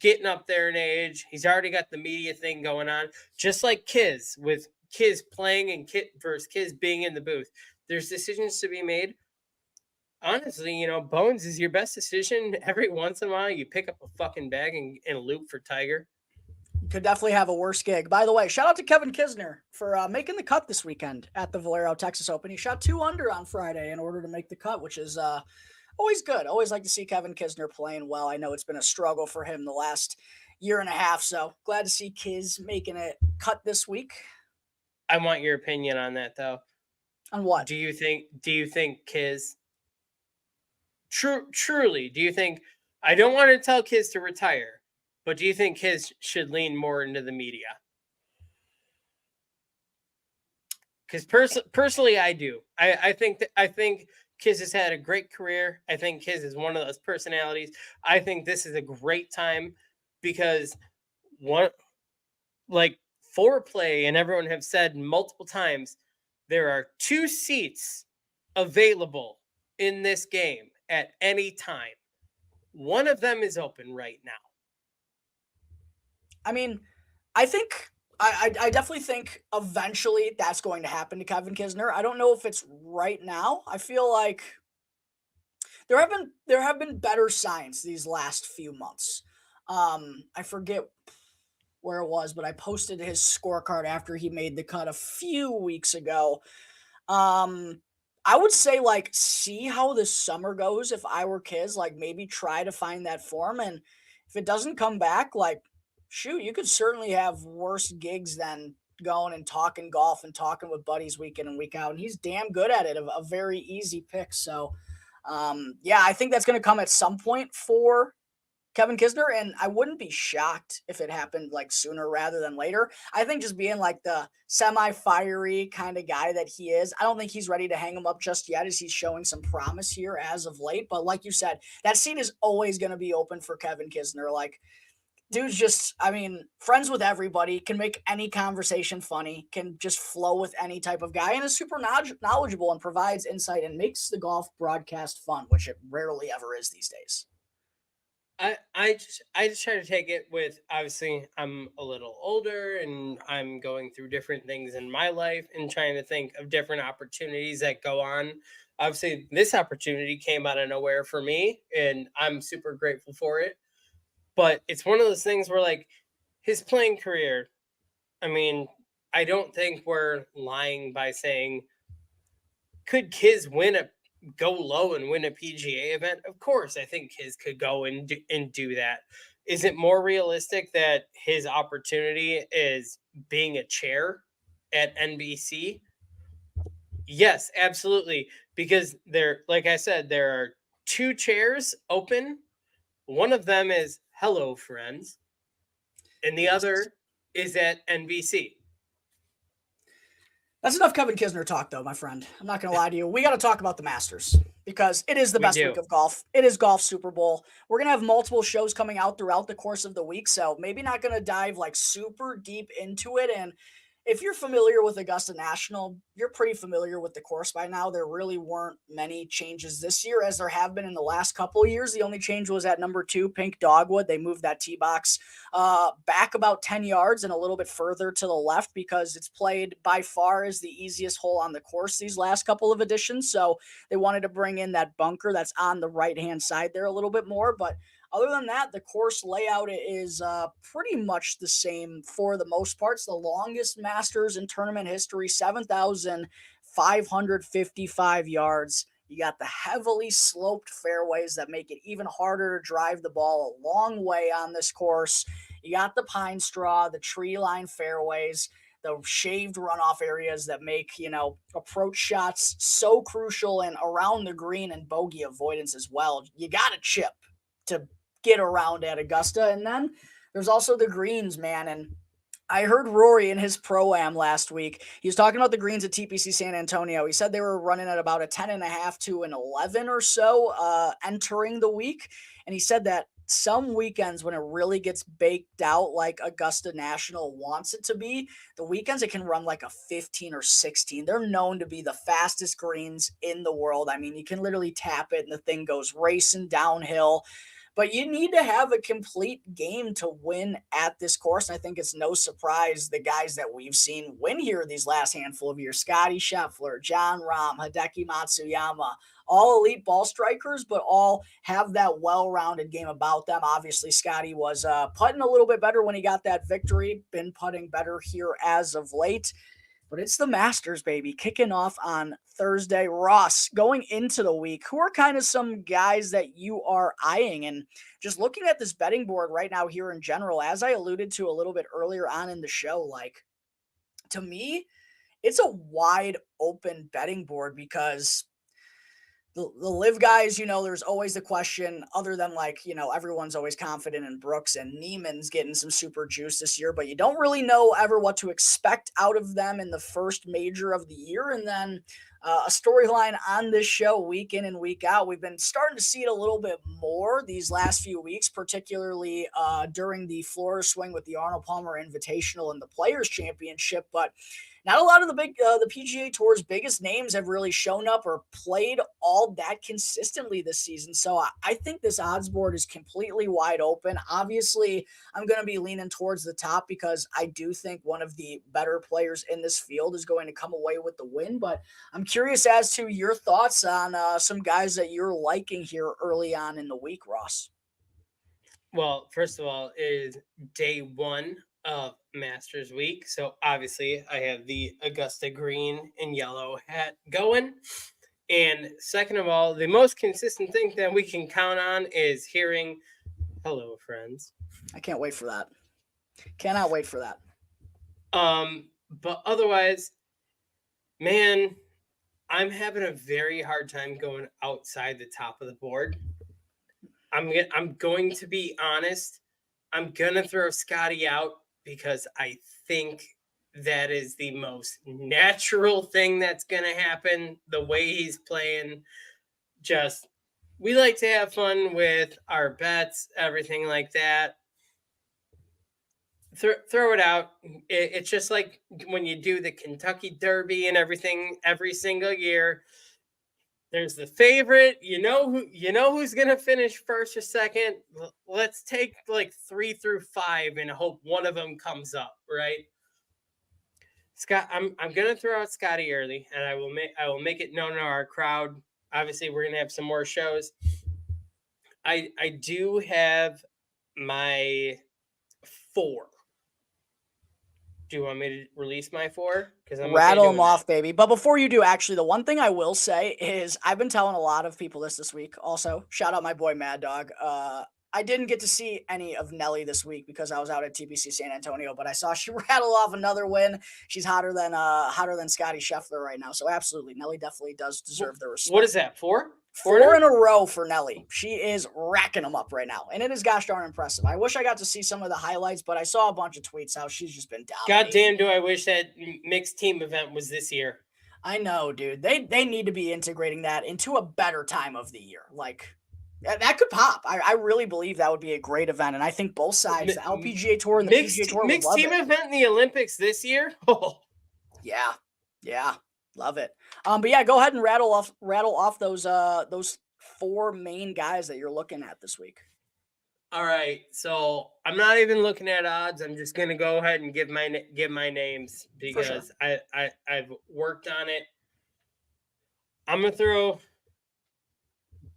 getting up there in age, he's already got the media thing going on, just like Kiz, with Kiz playing and versus Kiz being in the booth. There's decisions to be made. Honestly, Bones is your best decision. Every once in a while, you pick up a fucking bag and loop for Tiger. Could definitely have a worse gig. By the way, shout out to Kevin Kisner for making the cut this weekend at the Valero Texas Open. He shot 2 under on Friday in order to make the cut, which is always good. Always like to see Kevin Kisner playing well. I know it's been a struggle for him the last year and a half, so glad to see Kiz making a cut this week. I want your opinion on that, though. On what? Do you think Kiz truly, do you think, I don't want to tell Kiz to retire, but do you think Kiz should lean more into the media? Because personally, I do. I think Kiz has had a great career. I think Kiz is one of those personalities. I think this is a great time because foreplay and everyone have said multiple times, there are 2 seats available in this game at any time. One of them is open right now. I mean, I think I definitely think eventually that's going to happen to Kevin Kisner. I don't know if it's right now. I feel like there have been better signs these last few months. I forget where it was, but I posted his scorecard after he made the cut a few weeks ago. Um, I would say like see how the summer goes if I were kids, like maybe try to find that form, and if it doesn't come back, like shoot, you could certainly have worse gigs than going and talking golf and talking with buddies week in and week out. And he's damn good at it, a very easy pick. So yeah, I think that's going to come at some point for Kevin Kisner, and I wouldn't be shocked if it happened like sooner rather than later. I think just being like the semi-fiery kind of guy that he is, I don't think he's ready to hang him up just yet as he's showing some promise here as of late. But like you said, that seat is always going to be open for Kevin Kisner. Like, dude's just, I mean, friends with everybody, can make any conversation funny, can just flow with any type of guy, and is super knowledgeable and provides insight and makes the golf broadcast fun, which it rarely ever is these days. I just try to take it with, obviously I'm a little older and I'm going through different things in my life and trying to think of different opportunities that go on. Obviously, this opportunity came out of nowhere for me and I'm super grateful for it. But it's one of those things where like his playing career, I mean, I don't think we're lying by saying could Kiz go low and win a PGA event? Of course, I think Kiz could go and do that. Is it more realistic that his opportunity is being a chair at NBC? Yes, absolutely. Because there, like I said, there are 2 chairs open. One of them is Hello Friends, and the Yes. other is at NBC. That's enough Kevin Kisner talk, though, my friend. I'm not going to lie to you. We got to talk about the Masters because it is the We best week do. of golf. It is Golf Super Bowl. We're going to have multiple shows coming out throughout the course of the week, so maybe not going to dive like super deep into it. And if you're familiar with Augusta National, you're pretty familiar with the course by now. There really weren't many changes this year as there have been in the last couple of years. The only change was at number 2, Pink Dogwood. They moved that tee box back about 10 yards and a little bit further to the left because it's played by far as the easiest hole on the course these last couple of editions. So they wanted to bring in that bunker that's on the right-hand side there a little bit more. But other than that, the course layout is pretty much the same for the most part. It's the longest Masters in tournament history, 7,555 yards. You got the heavily sloped fairways that make it even harder to drive the ball a long way on this course. You got the pine straw, the tree line fairways, the shaved runoff areas that make, approach shots so crucial and around the green and bogey avoidance as well. You got to chip to get around at Augusta. And then there's also the greens, man. And I heard Rory in his pro-am last week. He was talking about the greens at TPC San Antonio. He said they were running at about a 10.5 to an 11 or so entering the week. And he said that some weekends when it really gets baked out like Augusta National wants it to be, the weekends it can run like a 15 or 16. They're known to be the fastest greens in the world. I mean, you can literally tap it and the thing goes racing downhill. But you need to have a complete game to win at this course. And I think it's no surprise the guys that we've seen win here these last handful of years, Scottie Scheffler, Jon Rahm, Hideki Matsuyama, all elite ball strikers, but all have that well-rounded game about them. Obviously, Scottie was putting a little bit better when he got that victory, been putting better here as of late. But it's the Masters, baby, kicking off on Thursday. Ross, going into the week, who are kind of some guys that you are eyeing? And just looking at this betting board right now here in general, as I alluded to a little bit earlier on in the show, like, to me, it's a wide open betting board because the live guys, there's always the question, other than everyone's always confident in Brooks and Neiman's getting some super juice this year, but you don't really know ever what to expect out of them in the first major of the year. And then a storyline on this show week in and week out, we've been starting to see it a little bit more these last few weeks, particularly during the Florida swing with the Arnold Palmer Invitational and the Players Championship. But not a lot of the PGA Tour's biggest names have really shown up or played all that consistently this season. So I think this odds board is completely wide open. Obviously, I'm going to be leaning towards the top because I do think one of the better players in this field is going to come away with the win. But I'm curious as to your thoughts on some guys that you're liking here early on in the week, Ross. Well, first of all, it is day one of Masters Week. So obviously I have the Augusta green and yellow hat going. And second of all, the most consistent thing that we can count on is hearing hello, friends. I can't wait for that. Cannot wait for that. But otherwise, man, I'm having a very hard time going outside the top of the board. I'm going to be honest. I'm gonna throw Scottie out because I think that is the most natural thing that's gonna happen. The way he's playing, just we like to have fun with our bets, everything like that. Throw it out. It's just like when you do the Kentucky Derby and everything every single year. There's the favorite, who's gonna finish first or second. Let's take like 3 through 5 and hope one of them comes up, right? Scott, I'm gonna throw out Scottie early, and I will make it known to our crowd. Obviously, we're gonna have some more shows. I do have my 4. Do you want me to release my 4? Because I'm rattle them off, baby. But before you do, actually, the one thing I will say is I've been telling a lot of people this week. Also, shout out my boy Mad Dog. I didn't get to see any of Nelly this week because I was out at TPC San Antonio, but I saw she rattle off another win. She's hotter than Scottie Scheffler right now. So absolutely, Nelly definitely does deserve the respect. What is that? 4? 4 in a row for Nelly. She is racking them up right now, and it is gosh darn impressive. I wish I got to see some of the highlights, but I saw a bunch of tweets how she's just been dominating. God damn, do I wish that mixed team event was this year. I know, dude. They need to be integrating that into a better time of the year. Like, that could pop. I really believe that would be a great event, and I think both sides, the LPGA Tour and the PGA Tour, mixed team event in the Olympics this year. Oh, yeah. Love it. But yeah, go ahead and rattle off those 4 main guys that you're looking at this week. All right, so I'm not even looking at odds. I'm just gonna go ahead and give my names because sure. I've worked on it. I'm gonna throw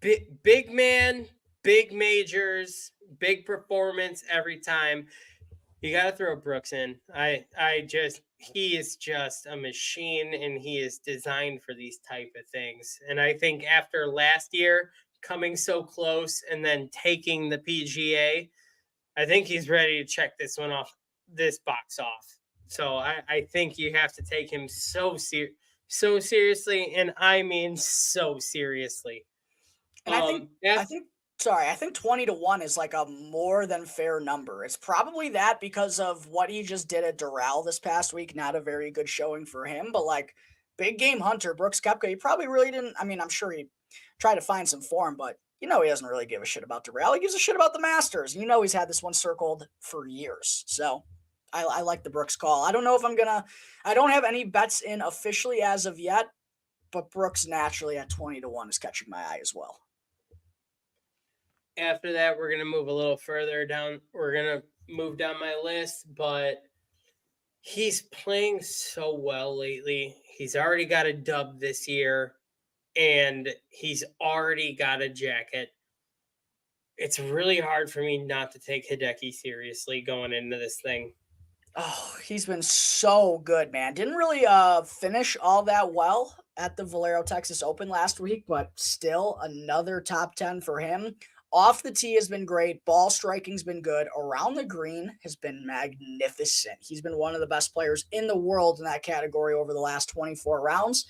big man, big majors, big performance every time. You got to throw Brooks in. He is just a machine, and he is designed for these type of things. And I think after last year coming so close and then taking the PGA, I think he's ready to check this box off. So I think you have to take him so seriously, and I mean so seriously. And I think 20-1 is like a more than fair number. It's probably that because of what he just did at Doral this past week. Not a very good showing for him, but like big game hunter, Brooks Koepka, he probably really didn't. I mean, I'm sure he tried to find some form, but he doesn't really give a shit about Doral. He gives a shit about the Masters. He's had this one circled for years. So I like the Brooks call. I don't know if I don't have any bets in officially as of yet, but Brooks naturally at 20-1 is catching my eye as well. After that, we're going to move a little further down. We're going to move down my list, but he's playing so well lately. He's already got a dub this year, and he's already got a jacket. It's really hard for me not to take Hideki seriously going into this thing. Oh, he's been so good, man. Didn't really finish all that well at the Valero Texas Open last week, but still another top 10 for him. Off the tee has been great. Ball striking's been good. Around the green has been magnificent. He's been one of the best players in the world in that category over the last 24 rounds.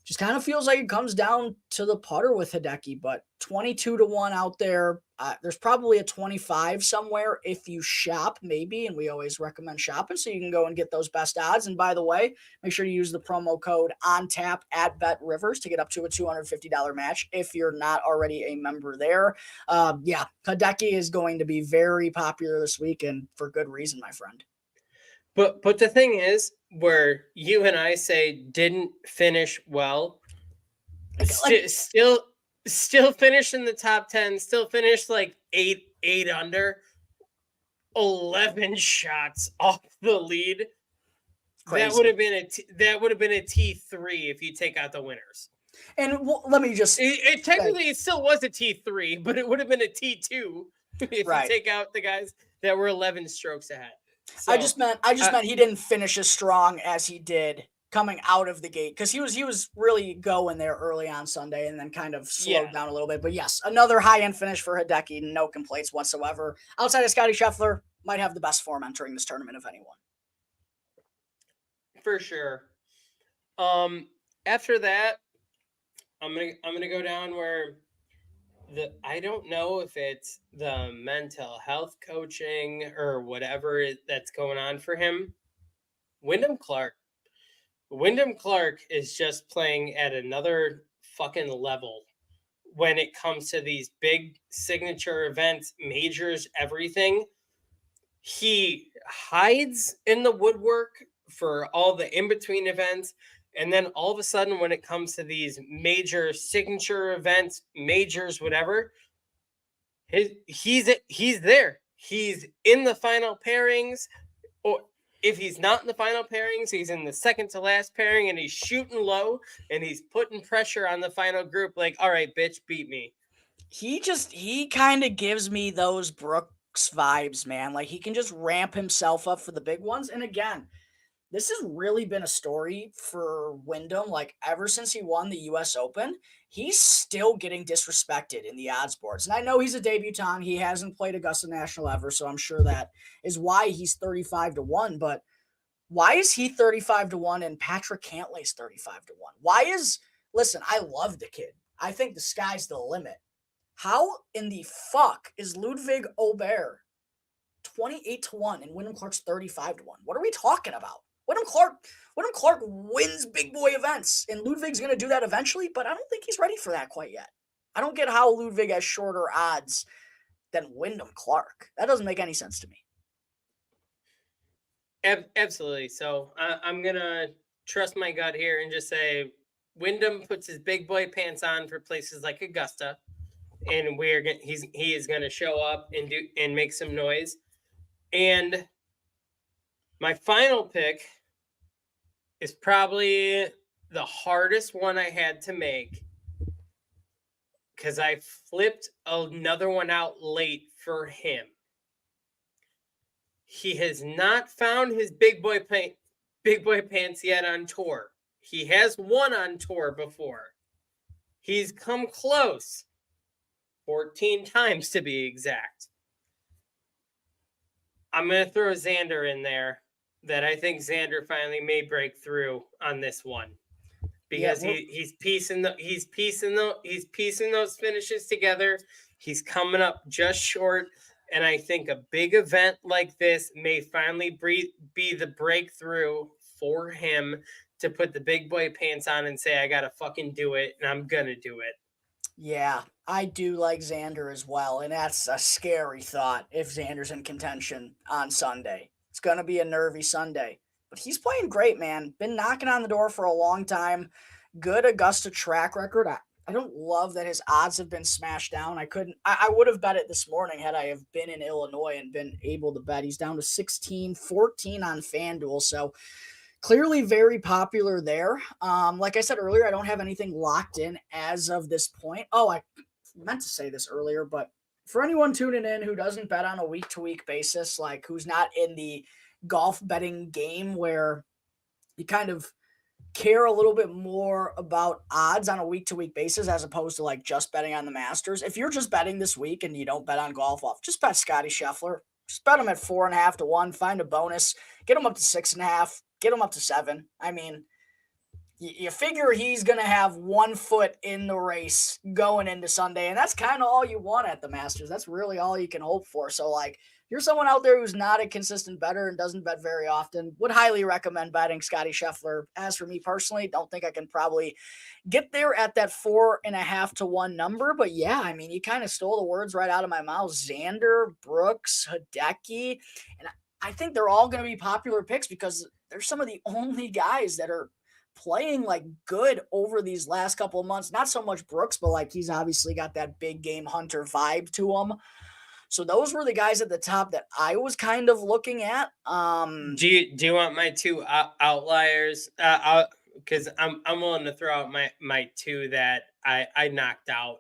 just kind of feels like it comes down to the putter with Hideki, but 22-1 out there. There's probably a 25 somewhere if you shop, maybe, and we always recommend shopping so you can go and get those best odds. And by the way, make sure you use the promo code ONTAP at Bet Rivers to get up to a $250 match if you're not already a member there. Yeah, Hideki is going to be very popular this week, and for good reason, my friend. But the thing is, where you and I say didn't finish well, still finished in the top 10, still finished like eight under, 11 shots off the lead. Crazy. That would have been a T3 if you take out the winners. And let me just technically it still was a T3, but it would have been a T2 if you take out the guys that were 11 strokes ahead. So, I just meant he didn't finish as strong as he did coming out of the gate, because he was really going there early on Sunday and then kind of slowed down a little bit. But yes, another high-end finish for Hideki, no complaints whatsoever. Outside of Scottie Scheffler, might have the best form entering this tournament of anyone. For sure. After that, I'm gonna go down where I don't know if it's the mental health coaching or whatever that's going on for him. Wyndham Clark is just playing at another fucking level when it comes to these big signature events, majors, everything. He hides in the woodwork for all the in-between events. And then all of a sudden, when it comes to these major signature events, majors, whatever, he's there. He's in the final pairings. Or if he's not in the final pairings, he's in the second to last pairing, and he's shooting low, and he's putting pressure on the final group. Like, all right, bitch, beat me. He kind of gives me those Brooks vibes, man. Like, he can just ramp himself up for the big ones. And again, this has really been a story for Wyndham. Like, ever since he won the U.S. Open, he's still getting disrespected in the odds boards. And I know he's a debutant. He hasn't played Augusta National ever, so I'm sure that is why he's 35-1. But why is he 35-1 and Patrick Cantlay's 35-1? Listen, I love the kid. I think the sky's the limit. How in the fuck is Ludwig Aubert 28-1 and Wyndham Clark's 35-1? What are we talking about? Wyndham Clark wins big boy events, and Ludwig's going to do that eventually, but I don't think he's ready for that quite yet. I don't get how Ludwig has shorter odds than Wyndham Clark. That doesn't make any sense to me. Absolutely. So I'm going to trust my gut here and just say Wyndham puts his big boy pants on for places like Augusta, and he is going to show up and make some noise. And my final pick is probably the hardest one I had to make because I flipped another one out late for him. He has not found his big boy pants yet on tour. He has won on tour before. He's come close 14 times to be exact. I'm going to throw Xander in there. That I think Xander finally may break through on this one because he's piecing those finishes together. He's coming up just short, and I think a big event like this may finally be the breakthrough for him to put the big boy pants on and say, I gotta fucking do it, and I'm gonna do it. Yeah, I do like Xander as well, and that's a scary thought if Xander's in contention on Sunday. It's going to be a nervy Sunday. But he's playing great, man. Been knocking on the door for a long time. Good Augusta track record. I don't love that his odds have been smashed down. I would have bet it this morning had I have been in Illinois and been able to bet. He's down to 16-14 on FanDuel. So clearly very popular there. Like I said earlier, I don't have anything locked in as of this point. Oh, I meant to say this earlier, but for anyone tuning in who doesn't bet on a week-to-week basis, like who's not in the golf betting game where you kind of care a little bit more about odds on a week-to-week basis as opposed to like just betting on the Masters. If you're just betting this week and you don't bet on golf, just bet Scottie Scheffler. Just bet him at 4.5-1. Find a bonus. Get him up to 6.5. Get him up to 7. I mean, you figure he's going to have 1 foot in the race going into Sunday, and that's kind of all you want at the Masters. That's really all you can hope for. So, like, you're someone out there who's not a consistent bettor and doesn't bet very often, would highly recommend betting Scottie Scheffler. As for me personally, don't think I can probably get there at that 4.5 to 1 number. But yeah, I mean, you kind of stole the words right out of my mouth. Xander, Brooks, Hideki, and I think they're all going to be popular picks because they're some of the only guys that are playing like good over these last couple of months. Not so much Brooks, but like he's obviously got that big game hunter vibe to him. So those were the guys at the top that I was kind of looking at. Do you want my two outliers? Because I'm willing to throw out my two that I knocked out.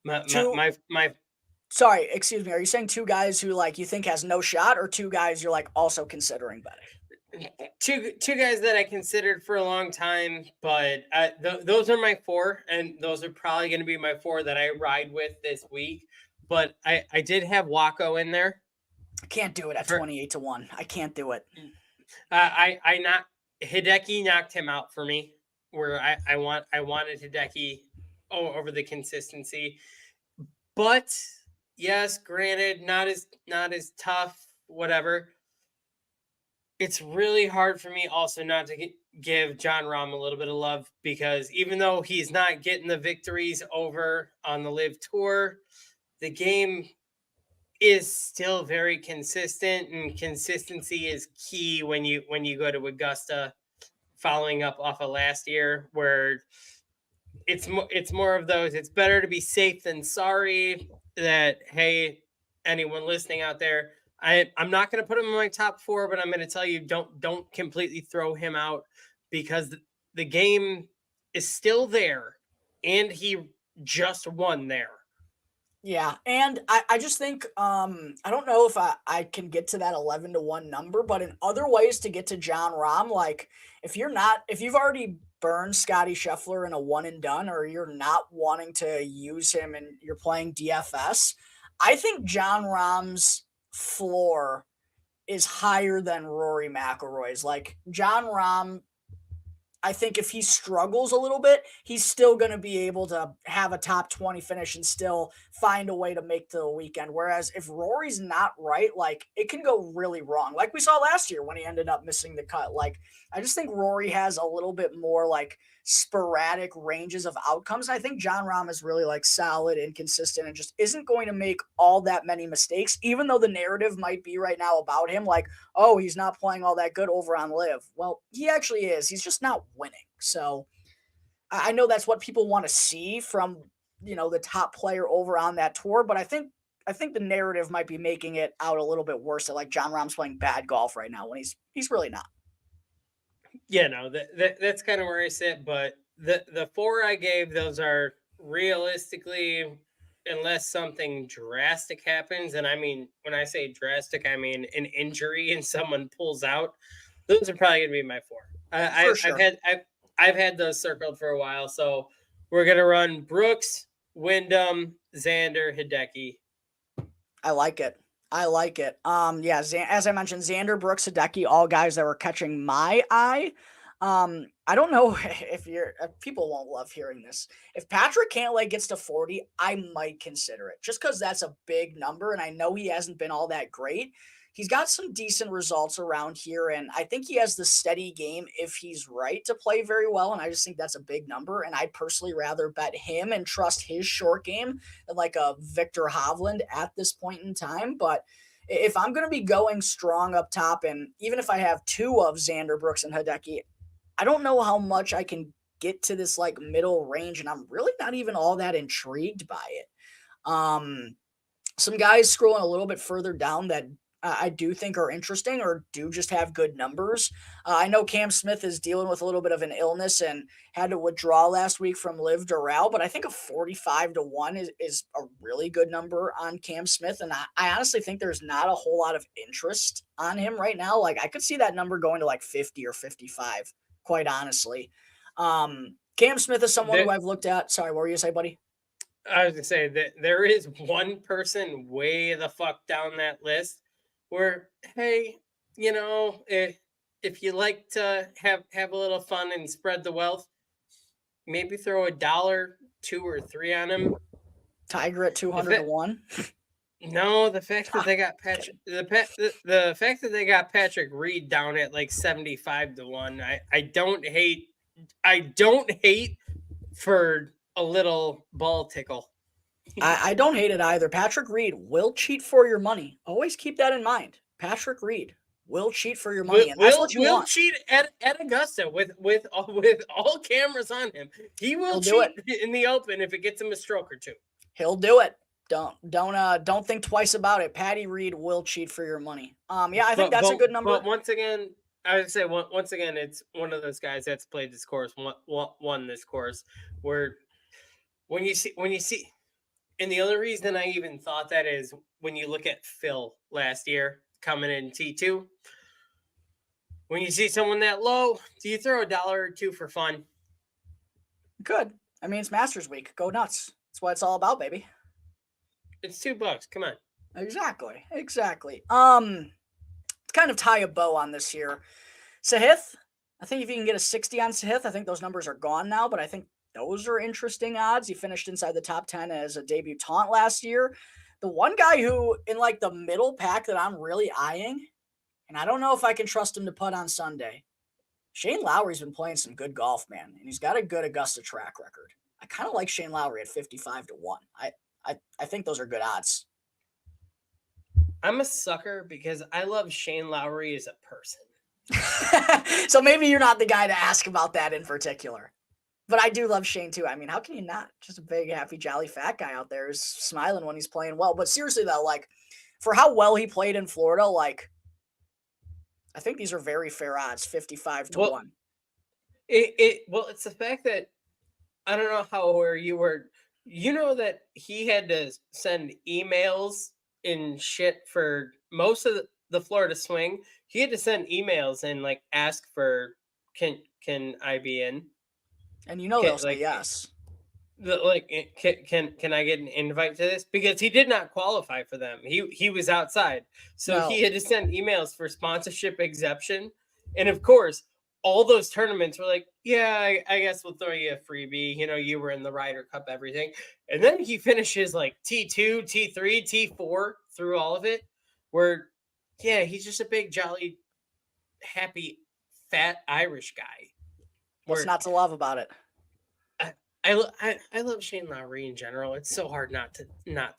My Sorry, excuse me. Are you saying 2 guys who like you think has no shot, or 2 guys you're like also considering betting? two guys that I considered for a long time, but those are my 4, and those are probably going to be my 4 that I ride with this week. But I did have Wacko in there. I can't do it at 28 to 1. I can't do it. Hideki knocked him out for me, where I wanted Hideki over the consistency. But yes, granted, not as tough, whatever. It's really hard for me also not to give Jon Rahm a little bit of love, because even though he's not getting the victories over on the Live Tour, the game is still very consistent, and consistency is key when you go to Augusta, following up off of last year, where it's more of those. It's better to be safe than sorry. That, hey, anyone listening out there, I'm not going to put him in my top 4, but I'm going to tell you, don't completely throw him out, because the game is still there, and he just won there. Yeah, and I just think I don't know if I can get to that 11 to 1 number, but in other ways to get to Jon Rahm, like if you've already burned Scottie Scheffler in a one and done, or you're not wanting to use him and you're playing DFS, I think Jon Rahm's floor is higher than Rory McIlroy's. Like Jon Rahm, I think if he struggles a little bit, he's still going to be able to have a top 20 finish and still find a way to make the weekend. Whereas if Rory's not right, like it can go really wrong. Like we saw last year when he ended up missing the cut. Like I just think Rory has a little bit more like sporadic ranges of outcomes. I think Jon Rahm is really like solid and consistent and just isn't going to make all that many mistakes, even though the narrative might be right now about him like, oh, he's not playing all that good over on Live. Well, he actually is. He's just not winning. So I know that's what people want to see from, the top player over on that tour, but I think the narrative might be making it out a little bit worse that like Jon Rahm's playing bad golf right now when he's really not. Yeah, no, that's kind of where I sit. But the 4 I gave, those are realistically, unless something drastic happens, and I mean, when I say drastic, I mean an injury and someone pulls out, those are probably gonna be my 4. For sure. I've had those circled for a while, so we're gonna run Brooks, Wyndham, Xander, Hideki. I like it. Yeah, as I mentioned, Xander, Brooks, Hideki, all guys that were catching my eye. I don't know if people won't love hearing this. If Patrick Cantlay gets to 40, I might consider it, just because that's a big number, and I know he hasn't been all that great. He's got some decent results around here, and I think he has the steady game if he's right to play very well, and I just think that's a big number, and I'd personally rather bet him and trust his short game than like a Victor Hovland at this point in time. But if I'm going to be going strong up top, and even if I have 2 of Xander, Brooks, and Hideki, I don't know how much I can get to this like middle range, and I'm really not even all that intrigued by it. Some guys scrolling a little bit further down that I do think are interesting or do just have good numbers. I know Cam Smith is dealing with a little bit of an illness and had to withdraw last week from Live Doral, but I think a 45 to 1 is a really good number on Cam Smith. And I honestly think there's not a whole lot of interest on him right now. Like I could see that number going to like 50 or 55, quite honestly. Cam Smith is someone who I've looked at. Sorry, what were you going to say, buddy? I was going to say that there is one person way the fuck down that list where, hey, if you like to have a little fun and spread the wealth, maybe throw $1, 2 or 3 on him. Tiger at 200 to 1. No, the fact that they got Patrick, the fact that they got Patrick Reed down at like 75 to 1. I don't hate for a little ball tickle. I don't hate it either. Patrick Reed will cheat for your money. Always keep that in mind. Patrick Reed will cheat for your money, and that's what you want. Cheat at Augusta with all cameras on him. He will cheat in the Open if it gets him a stroke or two. He'll do it. Don't think twice about it. Patty Reed will cheat for your money. Yeah, I think that's a good number. But once again, I would say once again, it's one of those guys that's played this course, won this course, where when you see, and the only reason I even thought that is when you look at Phil last year coming in T2. When you see someone that low, do you throw $1 or 2 for fun? Good. I mean, it's Masters Week. Go nuts. That's what it's all about, baby. It's $2. Come on. Exactly. To kind of tie a bow on this here, Sahith. I think if you can get a 60 on Sahith, I think those numbers are gone now, but I think those are interesting odds. He finished inside the top 10 as a debutant last year. The one guy who in like the middle pack that I'm really eyeing, and I don't know if I can trust him to putt on Sunday. Shane Lowry's been playing some good golf, man, and he's got a good Augusta track record. I kind of like Shane Lowry at 55 to 1. I think those are good odds. I'm a sucker because I love Shane Lowry as a person. So maybe you're not the guy to ask about that in particular. But I do love Shane too. I mean, how can you not? Just a big, happy, jolly, fat guy out there who's smiling when he's playing well. But seriously though, like for how well he played in Florida, like I think these are very fair odds, 55 to 1. It's the fact that I don't know how aware you were. You know that he had to send emails and shit for most of the Florida swing. He had to send emails and like ask for can I be in? And they'll say yes. Can I get an invite to this? Because he did not qualify for them. He was outside. So he had to send emails for sponsorship exemption. And of course, all those tournaments were like, yeah, I guess we'll throw you a freebie. You were in the Ryder Cup, everything. And then he finishes like T2, T3, T4 through all of it. Where, yeah, he's just a big, jolly, happy, fat Irish guy. What's not to love about it? I love Shane Lowry in general. It's so hard not to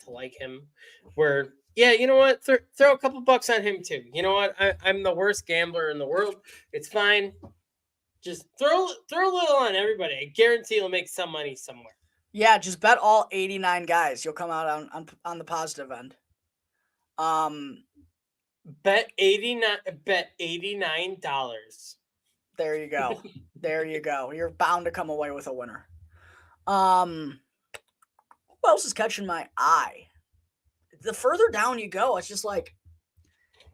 like him. Where, yeah, you know what? Throw a couple bucks on him too. You know what? I'm the worst gambler in the world. It's fine. Just throw a little on everybody. I guarantee you'll make some money somewhere. Yeah, just bet all 89 guys. You'll come out on the positive end. Bet $89. There you go. There you go. You're bound to come away with a winner. Who else is catching my eye? The further down you go, it's just like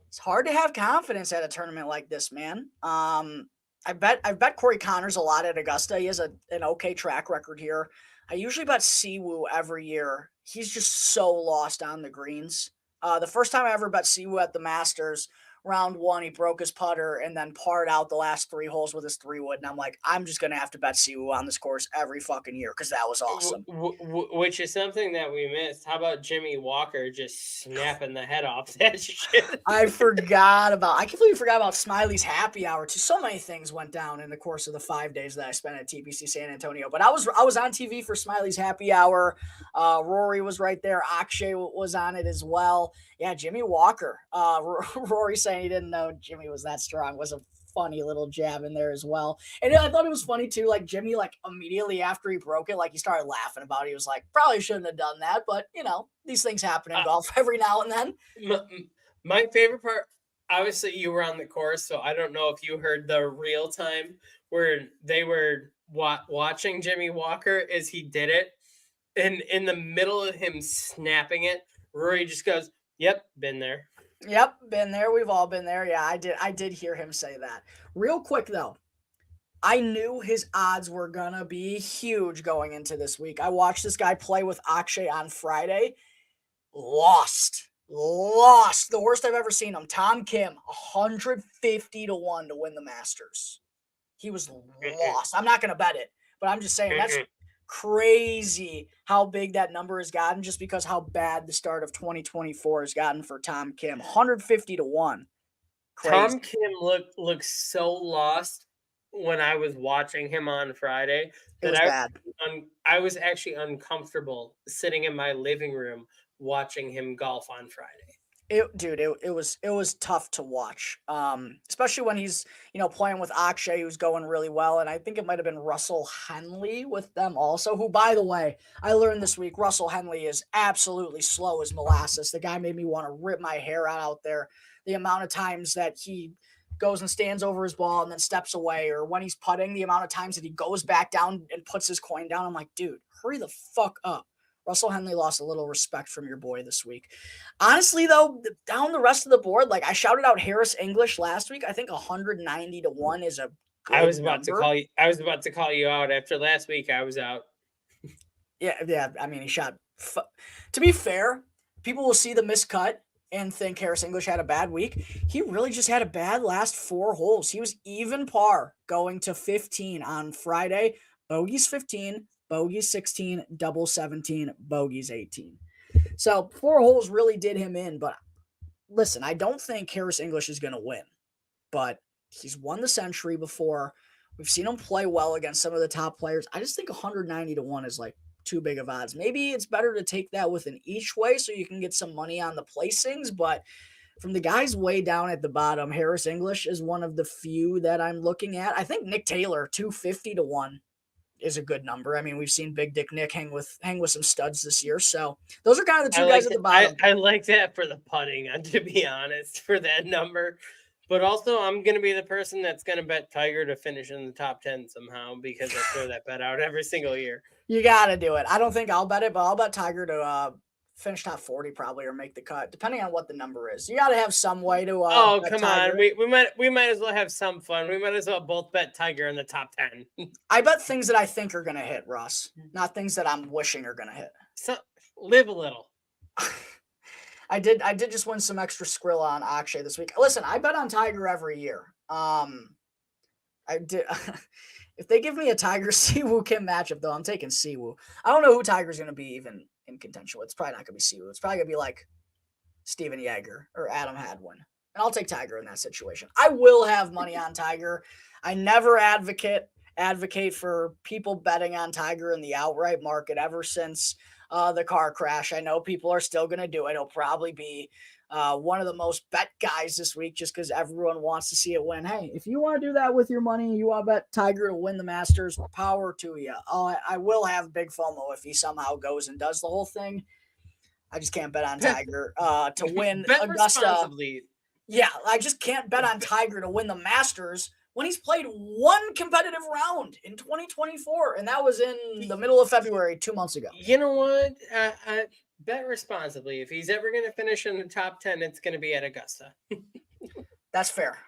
it's hard to have confidence at a tournament like this, man. I've bet Corey Connors a lot at Augusta. He has an okay track record here. I usually bet Siwoo every year. He's just so lost on the greens. The first time I ever bet Siwoo at the Masters, round 1, he broke his putter and then parred out the last 3 holes with his 3-wood. And I'm like, I'm just going to have to bet Siwoo on this course every fucking year because that was awesome. Which is something that we missed. How about Jimmy Walker just snapping the head off that shit? I completely forgot about Smiley's happy hour too. So many things went down in the course of the 5 days that I spent at TPC San Antonio. But I was on TV for Smiley's happy hour. Rory was right there. Akshay was on it as well. Yeah, Jimmy Walker. Rory saying he didn't know Jimmy was that strong was a funny little jab in there as well. And I thought it was funny too, like Jimmy, like immediately after he broke it, like he started laughing about it. He was like, probably shouldn't have done that, but these things happen in golf every now and then. My favorite part, obviously you were on the course, so I don't know if you heard the real time where they were watching Jimmy Walker as he did it. And in the middle of him snapping it, Rory just goes, "Yep, been there." Yep, been there. We've all been there. Yeah, I did hear him say that. Real quick, though. I knew his odds were going to be huge going into this week. I watched this guy play with Akshay on Friday. Lost. Lost. The worst I've ever seen him. Tom Kim, 150 to 1 to win the Masters. He was lost. I'm not going to bet it, but I'm just saying that's crazy how big that number has gotten just because how bad the start of 2024 has gotten for Tom Kim. 150 to 1. Crazy. Tom Kim looks so lost when I was watching him on Friday It was bad. I was actually uncomfortable sitting in my living room watching him golf on Friday. It was tough to watch, especially when he's playing with Akshay, who's going really well, and I think it might have been Russell Henley with them also. Who, by the way, I learned this week, Russell Henley is absolutely slow as molasses. The guy made me want to rip my hair out there. The amount of times that he goes and stands over his ball and then steps away, or when he's putting, the amount of times that he goes back down and puts his coin down. I'm like, dude, hurry the fuck up. Russell Henley lost a little respect from your boy this week. Honestly, though, down the rest of the board, like I shouted out Harris English last week. I think 190 to 1 is a good I was about number. to call you out after last week. I was out. Yeah. I mean, he shot. To be fair, people will see the miscut and think Harris English had a bad week. He really just had a bad last 4 holes. He was even par going to 15 on Friday. Bogeys 15, bogeys 16, double 17, bogeys 18. So 4 holes really did him in. But listen, I don't think Harris English is going to win. But he's won the Century before. We've seen him play well against some of the top players. I just think 190 to 1 is like too big of odds. Maybe it's better to take that with an each way so you can get some money on the placings. But from the guys way down at the bottom, Harris English is one of the few that I'm looking at. I think Nick Taylor, 250 to 1 is a good number. I mean, we've seen Big Dick Nick hang with some studs this year. So those are kind of the two guys at the bottom. I like that for the putting, to be honest, for that number. But also, I'm going to be the person that's going to bet Tiger to finish in the top 10 somehow because I throw that bet out every single year. You got to do it. I don't think I'll bet it, but I'll bet Tiger to finish top 40 probably or make the cut, depending on what the number is. You got to have some way to oh, come Tiger. On. We might as well have some fun. We might as well both bet Tiger in the top 10. I bet things that I think are going to hit, Russ, not things that I'm wishing are going to hit. So, live a little. I did just win some extra skrill on Akshay this week. Listen, I bet on Tiger every year. I did. If they give me a Tiger Siwoo Kim matchup, though, I'm taking Siwoo. I don't know who Tiger's going to be even in contention with. It's probably not going to be Siwoo. It's probably going to be like Steven Yeager or Adam Hadwin. And I'll take Tiger in that situation. I will have money on Tiger. I never advocate for people betting on Tiger in the outright market ever since the car crash. I know people are still going to do it. It'll probably be one of the most bet guys this week just because everyone wants to see it win. Hey, if you want to do that with your money, you want to bet Tiger to win the Masters, power to you. I will have big FOMO if he somehow goes and does the whole thing. I just can't bet on Tiger to win Augusta. Yeah, I just can't bet on Tiger to win the Masters when he's played one competitive round in 2024, and that was in the middle of February 2 months ago. You know what? I bet responsibly. If he's ever going to finish in the top 10, it's going to be at Augusta. That's fair.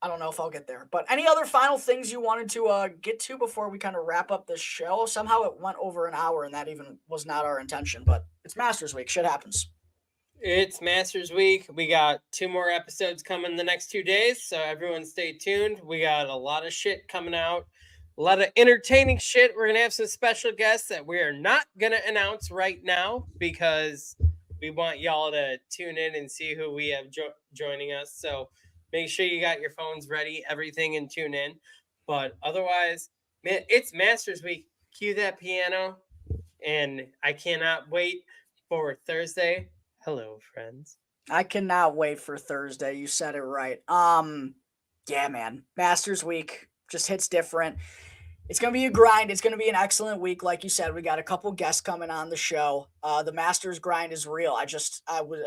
I don't know if I'll get there. But any other final things you wanted to get to before we kind of wrap up this show? Somehow it went over an hour, and that even was not our intention. But it's Masters Week. Shit happens. It's Masters Week. We got 2 more episodes coming the next 2 days, so everyone stay tuned. We got a lot of shit coming out, a lot of entertaining shit. We're going to have some special guests that we are not going to announce right now because we want y'all to tune in and see who we have joining us. So make sure you got your phones ready, everything, and tune in. But otherwise, man, it's Masters Week. Cue that piano, and I cannot wait for Thursday. Hello, friends. I cannot wait for Thursday. You said it right. Yeah, man. Masters Week just hits different. It's going to be a grind. It's going to be an excellent week. Like you said, we got a couple guests coming on the show. The Masters grind is real. I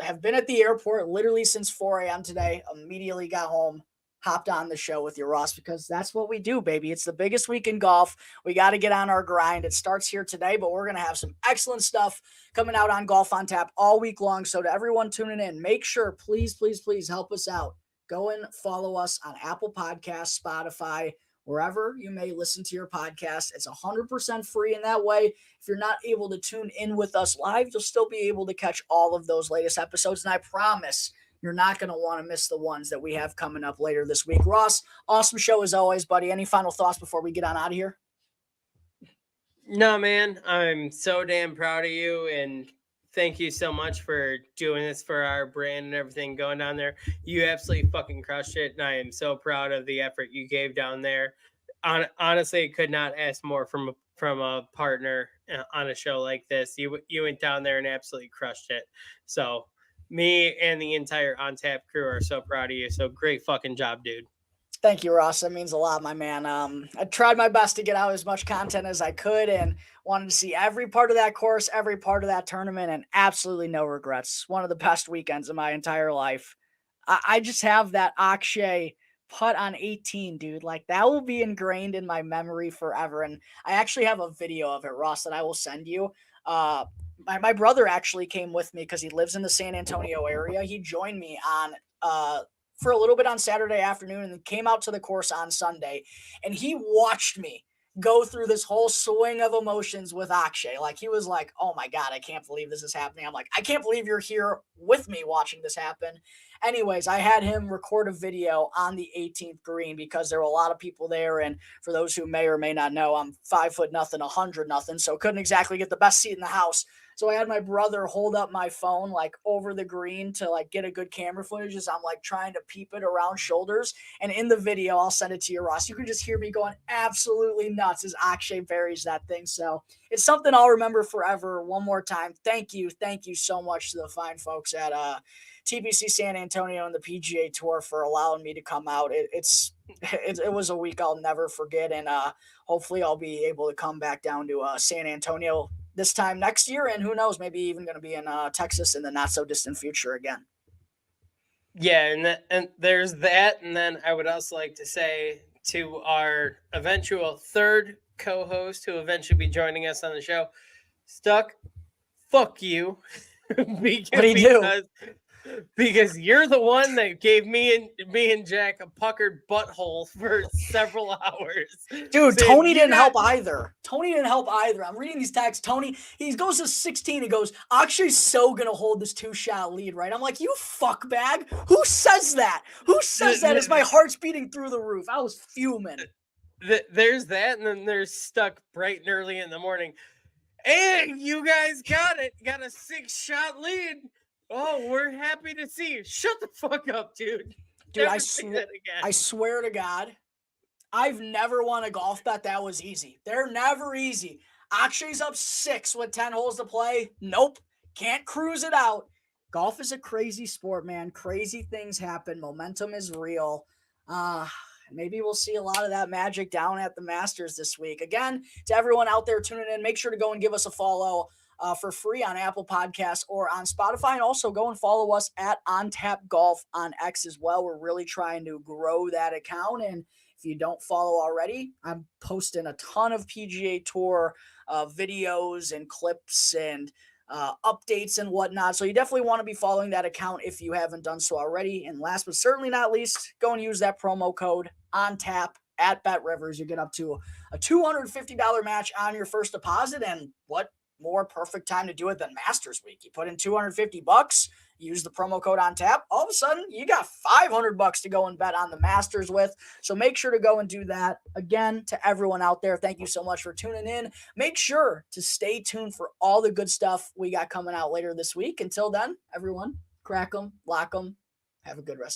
have been at the airport literally since 4 a.m. today. Immediately got home, hopped on the show with you, Ross, because that's what we do, baby. It's the biggest week in golf. We got to get on our grind. It starts here today, but we're going to have some excellent stuff coming out on Golf on Tap all week long. So to everyone tuning in, make sure, please, please, please help us out. Go and follow us on Apple Podcasts, Spotify, wherever you may listen to your podcast. It's 100% free in that way. If you're not able to tune in with us live, you'll still be able to catch all of those latest episodes. And I promise you're not going to want to miss the ones that we have coming up later this week. Ross, awesome show as always, buddy. Any final thoughts before we get on out of here? No, man, I'm so damn proud of you, and thank you so much for doing this for our brand and everything going down there. You absolutely fucking crushed it, and I am so proud of the effort you gave down there. Honestly, could not ask more from a partner on a show like this. You went down there and absolutely crushed it. So me and the entire On Tap crew are so proud of you. So great fucking job, dude. Thank you, Ross. That means a lot, my man. I tried my best to get out as much content as I could and wanted to see every part of that course, every part of that tournament, and absolutely no regrets. One of the best weekends of my entire life. I just have that Akshay putt on 18, dude. Like, that will be ingrained in my memory forever. And I actually have a video of it, Ross, that I will send you. My brother actually came with me because he lives in the San Antonio area. He joined me on for a little bit on Saturday afternoon and then came out to the course on Sunday. And he watched me go through this whole swing of emotions with Akshay. Like, he was like, oh my God, I can't believe this is happening. I'm like, I can't believe you're here with me watching this happen. Anyways, I had him record a video on the 18th green because there were a lot of people there. And for those who may or may not know, I'm 5'0", 100, so couldn't exactly get the best seat in the house. So I had my brother hold up my phone like over the green to like get a good camera footage as I'm like trying to peep it around shoulders. And in the video, I'll send it to you, Ross. You can just hear me going absolutely nuts as Akshay buries that thing. So it's something I'll remember forever. One more time, thank you so much to the fine folks at TPC San Antonio and the PGA Tour for allowing me to come out. It was a week I'll never forget, and hopefully I'll be able to come back down to San Antonio this time next year, and who knows, maybe even going to be in Texas in the not so distant future again. Yeah, and there's that, and then I would also like to say to our eventual third co-host who will eventually be joining us on the show, Stuck, fuck you. What do you do? Because you're the one that gave me and Jack a puckered butthole for several hours. Dude, Tony didn't help either. I'm reading these texts. Tony, he goes to 16. He goes, Akshay's so going to hold this 2-shot lead, right? I'm like, you fuckbag. Who says that? As my heart's beating through the roof? I was fuming. There's that, and then there's Stuck bright and early in the morning. Hey, you guys got it. Got a 6-shot lead. Oh, we're happy to see you. Shut the fuck up, dude. Dude, I swear to God, I've never won a golf bet that was easy. They're never easy. Akshay's up 6 with 10 holes to play. Nope. Can't cruise it out. Golf is a crazy sport, man. Crazy things happen. Momentum is real. Maybe we'll see a lot of that magic down at the Masters this week. Again, to everyone out there tuning in, make sure to go and give us a follow for free on Apple Podcasts or on Spotify. And also go and follow us at On Tap Golf on X as well. We're really trying to grow that account. And if you don't follow already, I'm posting a ton of PGA Tour videos and clips and updates and whatnot. So you definitely want to be following that account if you haven't done so already. And last but certainly not least, go and use that promo code ONTAP at Bet Rivers. You get up to a $250 match on your first deposit. And what more perfect time to do it than Masters Week? You put in $250, use the promo code ONTAP. All of a sudden, you got $500 to go and bet on the Masters with. So make sure to go and do that. Again, to everyone out there, thank you so much for tuning in. Make sure to stay tuned for all the good stuff we got coming out later this week. Until then, everyone, crack 'em, lock 'em. Have a good rest of your